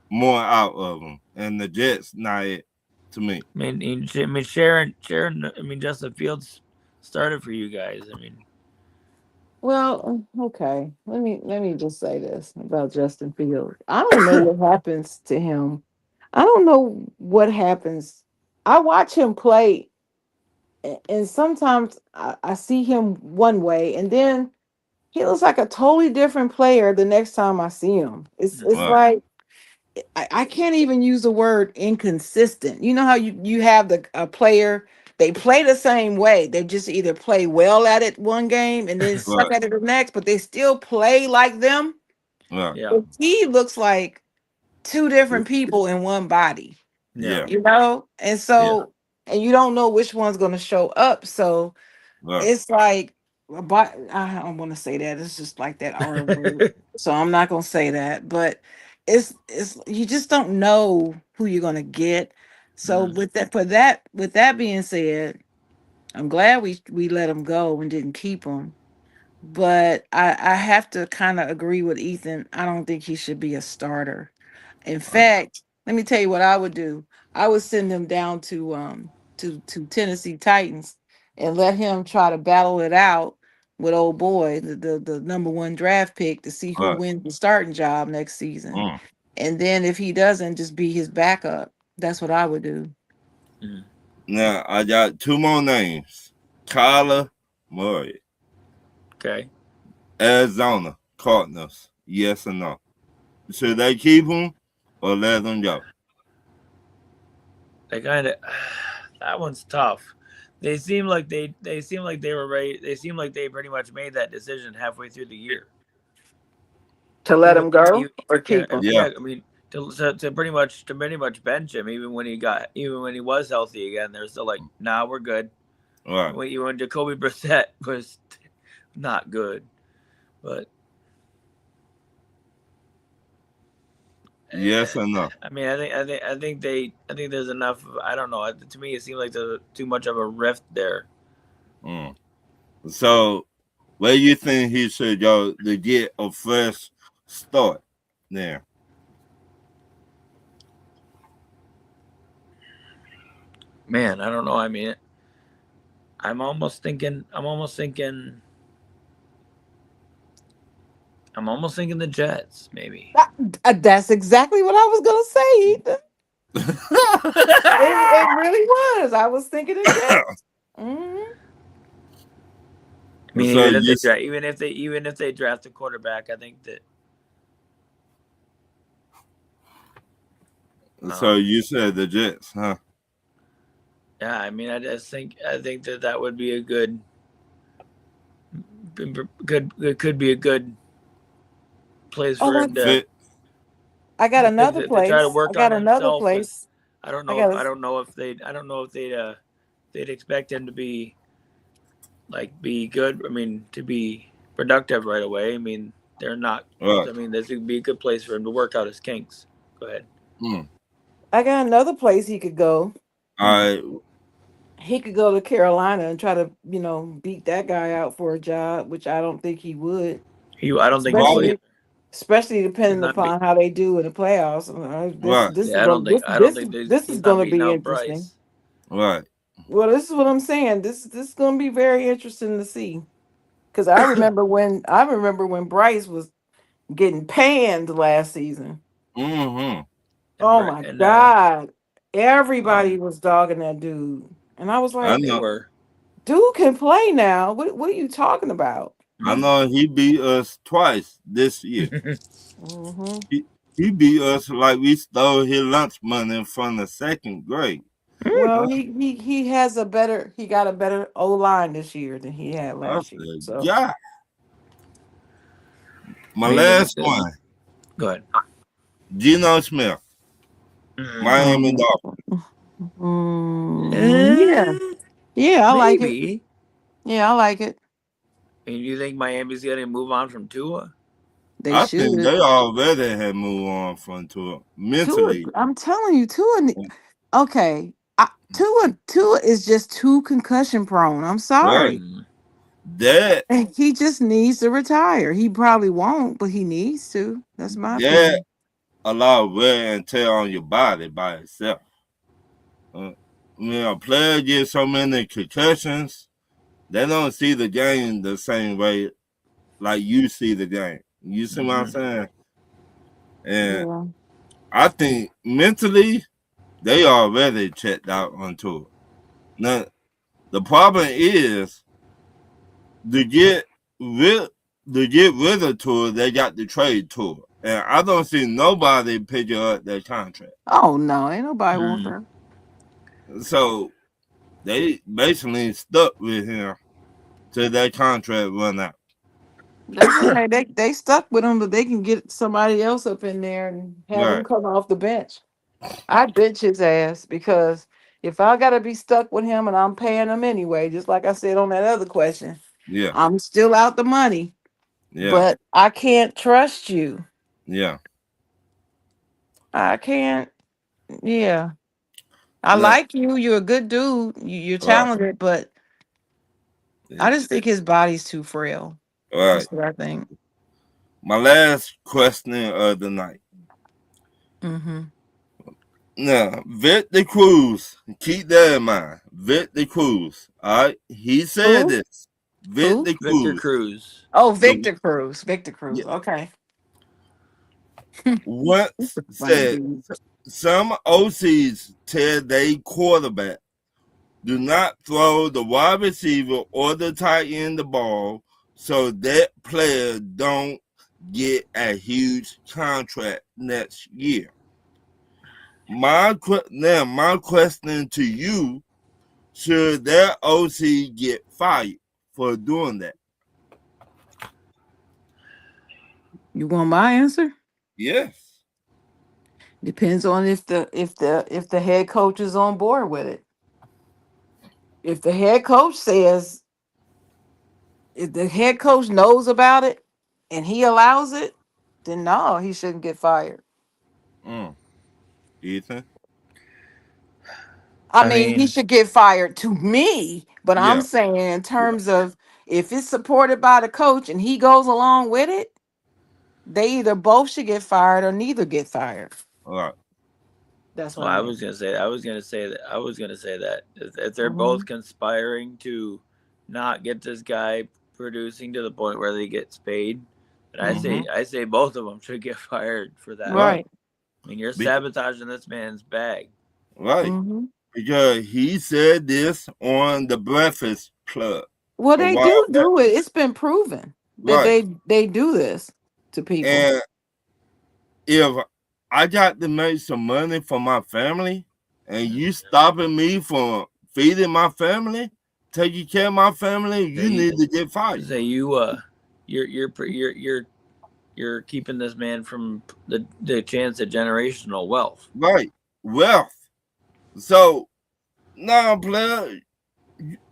more out of him, and the Jets not it to me. Sharon. Justin Fields started for you guys. I mean, Well, okay. Let me just say this about Justin Fields. I don't know what happens to him. I don't know what happens. I watch him play, and sometimes I see him one way, and then he looks like a totally different player the next time I see him. It's Right. like I can't even use the word inconsistent. You know how you have a player, they play the same way. They just either play well at it one game and then suck Right. at it the next, but they still play like them. Right. yeah, But he looks like two different people in one body, Yeah. you know? And so, and you don't know which one's going to show up. So Right. it's like, but I don't want to say that. It's just like that R word. So I'm not going to say that. But it's you just don't know who you're going to get. So with that being said, I'm glad we let him go and didn't keep him. But I have to kind of agree with Ethan. I don't think he should be a starter. In fact, let me tell you what I would do. I would send him down to Tennessee Titans and let him try to battle it out with old boy, the number 1 draft pick, to see who Right. wins the starting job next season. Mm. And then if he doesn't, just be his backup. That's what I would do. Now I got 2 more names. Kyler Murray, okay. Arizona Cardinals. Yes or no? Should they keep him or let him go? They kind of that one's tough. They seem like they were ready. They seem like they pretty much made that decision halfway through the year. To let him go or Yeah, keep him? Yeah. I mean, to pretty much bench him, even when he was healthy again. They're still like, nah, we're good. Right. When Jacoby Brissett was not good, but Yes or no? I mean, I think there's enough. I don't know. To me, it seems like there's too much of a rift there. Mm. So, where you think he should go to get a fresh start there? Man, I don't know. I mean, I'm almost thinking the Jets, maybe. That's exactly what I was gonna say, Ethan. It really was. I was thinking of that. Mhm. I mean, So even if they draft a quarterback, I think that. So you said the Jets, huh? Yeah, I mean, I think that would be a good. It could be a good place for him to. Fit. I got another They try to place. I work on got another himself, but place. I don't I know. got I a, don't know if they'd expect him to be be good. I mean, to be productive right away. I mean, they're not. Right. I mean, this would be a good place for him to work out his kinks. Go ahead. I got another place he could go. All right. He could go to Carolina and try to, beat that guy out for a job, which I don't think he would. I don't think he will Right. either. Especially He's depending not be, upon how they do in the playoffs. This Right. this is yeah, going I don't think this is he's going not to beating be out interesting. Bryce. Right. Well, this is what I'm saying. This is going to be very interesting to see. Because I remember when Bryce was getting panned last season. Mm-hmm. Oh my And God. Everybody was dogging that dude. And I was I like, they know. were. dude can play now. What are you talking about? I know he beat us twice this year. Hmm He beat us like we stole his lunch money from the second grade. Well, I, he got a better O line this year than he had I last year. said, So yeah. My I mean, last one, go ahead. Geno Smith, Miami Dolphins. yeah. Yeah, I like it. Maybe. Yeah, I like it. And you think Miami's going to move on from Tua? They I think should. they already had moved on from Tua mentally. I'm telling you, okay. Tua is just too concussion prone. I'm sorry. Right. That And he just needs to retire. He probably won't, but he needs to. That's my that opinion. a lot of wear and tear on your body by itself. When a player gets so many concussions, they don't see the game the same way like you see the game. You see what I'm saying? And Yeah. I think mentally they already checked out on tour. Now the problem is to get rid of tour, they got to trade tour. And I don't see nobody picking up their contract. Oh no, ain't nobody want that. So they basically stuck with him till that contract run out. That's okay. They stuck with him, but they can get somebody else up in there and have him Right. come off the bench. I bench his ass because if I gotta be stuck with him and I'm paying him anyway, just like I said on that other question, Yeah. I'm still out the money. Yeah. But I can't trust you. Yeah. I can't. Yeah. I No. like you. You're a good dude. You're talented, but I just think his body's too frail. Right. That's what I think. My last question of the night. Mm-hmm. Now, Victor Cruz, keep that in mind. Victor Cruz. All right. He said Who? this. Victor Victor Cruz. Cruz. Oh, Victor Cruz. Victor Cruz. Yeah. Okay. Once Funny said dude. some OCs tell they quarterback, do not throw the wide receiver or the tight end the ball so that player don't get a huge contract next year. My question to you, should that OC get fired for doing that? You want my answer? Yes. Depends on if the head coach is on board with it. If the head coach says, if the head coach knows about it and he allows it, then no, he shouldn't get fired. Ethan? I mean, he should get fired to me, but I'm Yeah. saying in terms of if it's supported by the coach and he goes along with it, they either both should get fired or neither get fired. All right. That's what Well, I I mean. was gonna say that if they're both conspiring to not get this guy producing to the point where he gets paid, and I say both of them should get fired for that. Right. I mean, you're sabotaging this man's bag. Right. Mm-hmm. Because he said this on the Breakfast Club. Well, they do it. It's been proven that they do this to people. And if I got to make some money for my family, and you stopping me from feeding my family, taking care of my family, you need to get fired. Say you're you're keeping this man from the chance at generational wealth. Right. Wealth. So now, player,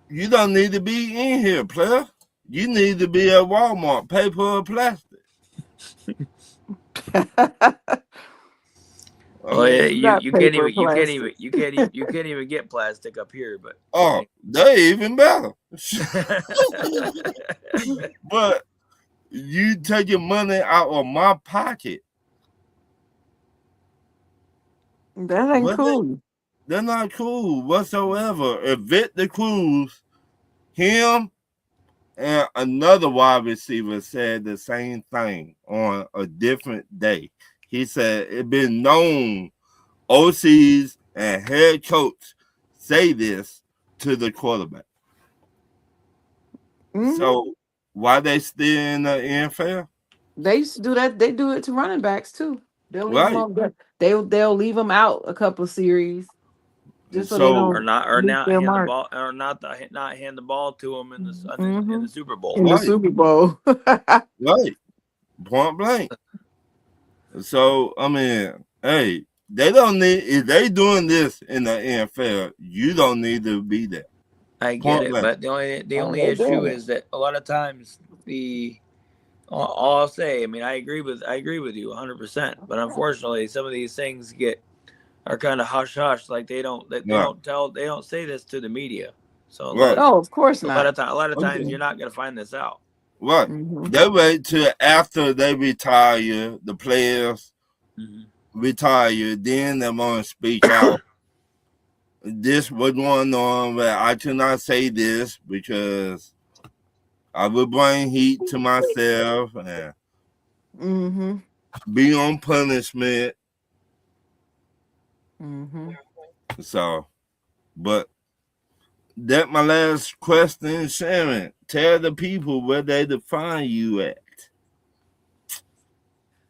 you don't need to be in here, player. You need to be at Walmart, paper or plastic. Oh yeah, Not you can't paper, even get plastic up here, but Oh, they even better. But you taking money out of my pocket. That ain't What cool. They're not cool whatsoever. If Victor Cruz, him, and another wide receiver said the same thing on a different day. He said it been known OCs and head coach say this to the quarterback. So why they still in the NFL? They used to do that. They do it to running backs too. They'll leave Right. them on. They'll leave them out a couple of series, just so they So- don't or not leave their hand the mark. ball or not hand the ball to him in the in the Super Bowl. in the Right. Super Bowl. Right. Point blank. So I mean, hey, they don't need if they doing this in the NFL, you don't need to be there. I get Point it, blank. but the only they're issue doing it. is that a lot of times all I'll say, I mean, I agree with you 100%, but unfortunately, some of these things are kind of hush hush, like they don't say this to the media. So Right. Oh, of course a lot not. of times Okay. you're not gonna find this out. Right. Mhm. They wait till after they retire, the players retire, then they're gonna speak out. This was going on, but I cannot say this because I would bring heat to myself and Mhm. be on punishment. Mhm. So, but that my last question, Sharon. Tell the people where they define you at.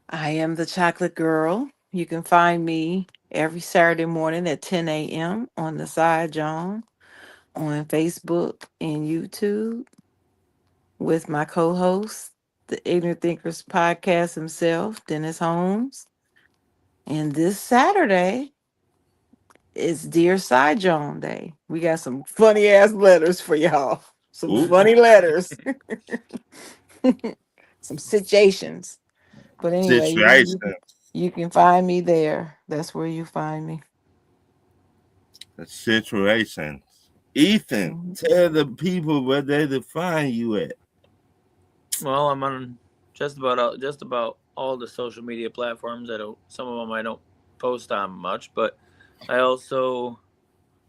I am the Chocolate Girl. You can find me every Saturday morning at 10 a.m. on the Side John on Facebook and YouTube with my co-host, the Ignorant Thinkers podcast himself, Dennis Holmes. And this Saturday is Dear Side John Day. We got some funny ass letters for y'all. Some Ooh. funny letters. Some situations. But anyway, Situation. you can find me there. That's where you find me. Situations. Ethan, tell the people where they define you at. Well, I'm on just about all the social media platforms. Some of them I don't post on much, but I also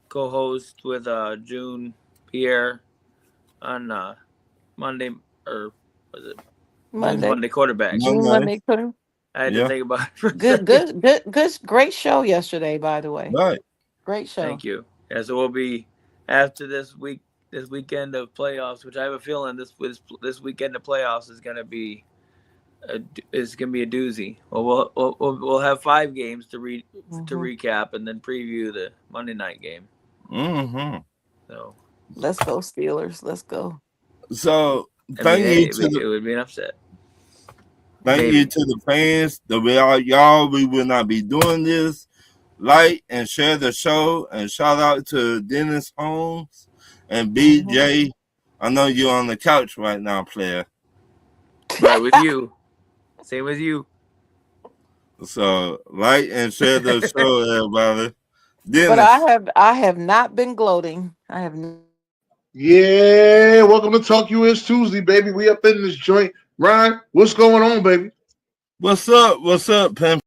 co-host with June Pierre on Monday, or was it Monday quarterbacks? Monday quarter. I had to think about it for a Good, second. great show yesterday, by the way. Right. Great show. Thank you. Yeah, so we'll be after this weekend of playoffs, which I have a feeling this weekend of playoffs is gonna be a doozy. Well, we'll have 5 games to recap and then preview the Monday night game. Mm-hmm. So let's go Steelers. Let's go. So it would be an upset. Thank you to the fans. Y'all, we will not be doing this. Like and share the show, and shout out to Dennis Holmes and BJ. I know you're on the couch right now, player. Right with you. Same with you. So like and share the show, everybody. Dennis. But I have not been gloating. I have. Yeah, welcome to Talk US Tuesday, baby. We up in this joint. Ryan, what's going on, baby? What's up? What's up, Pimp?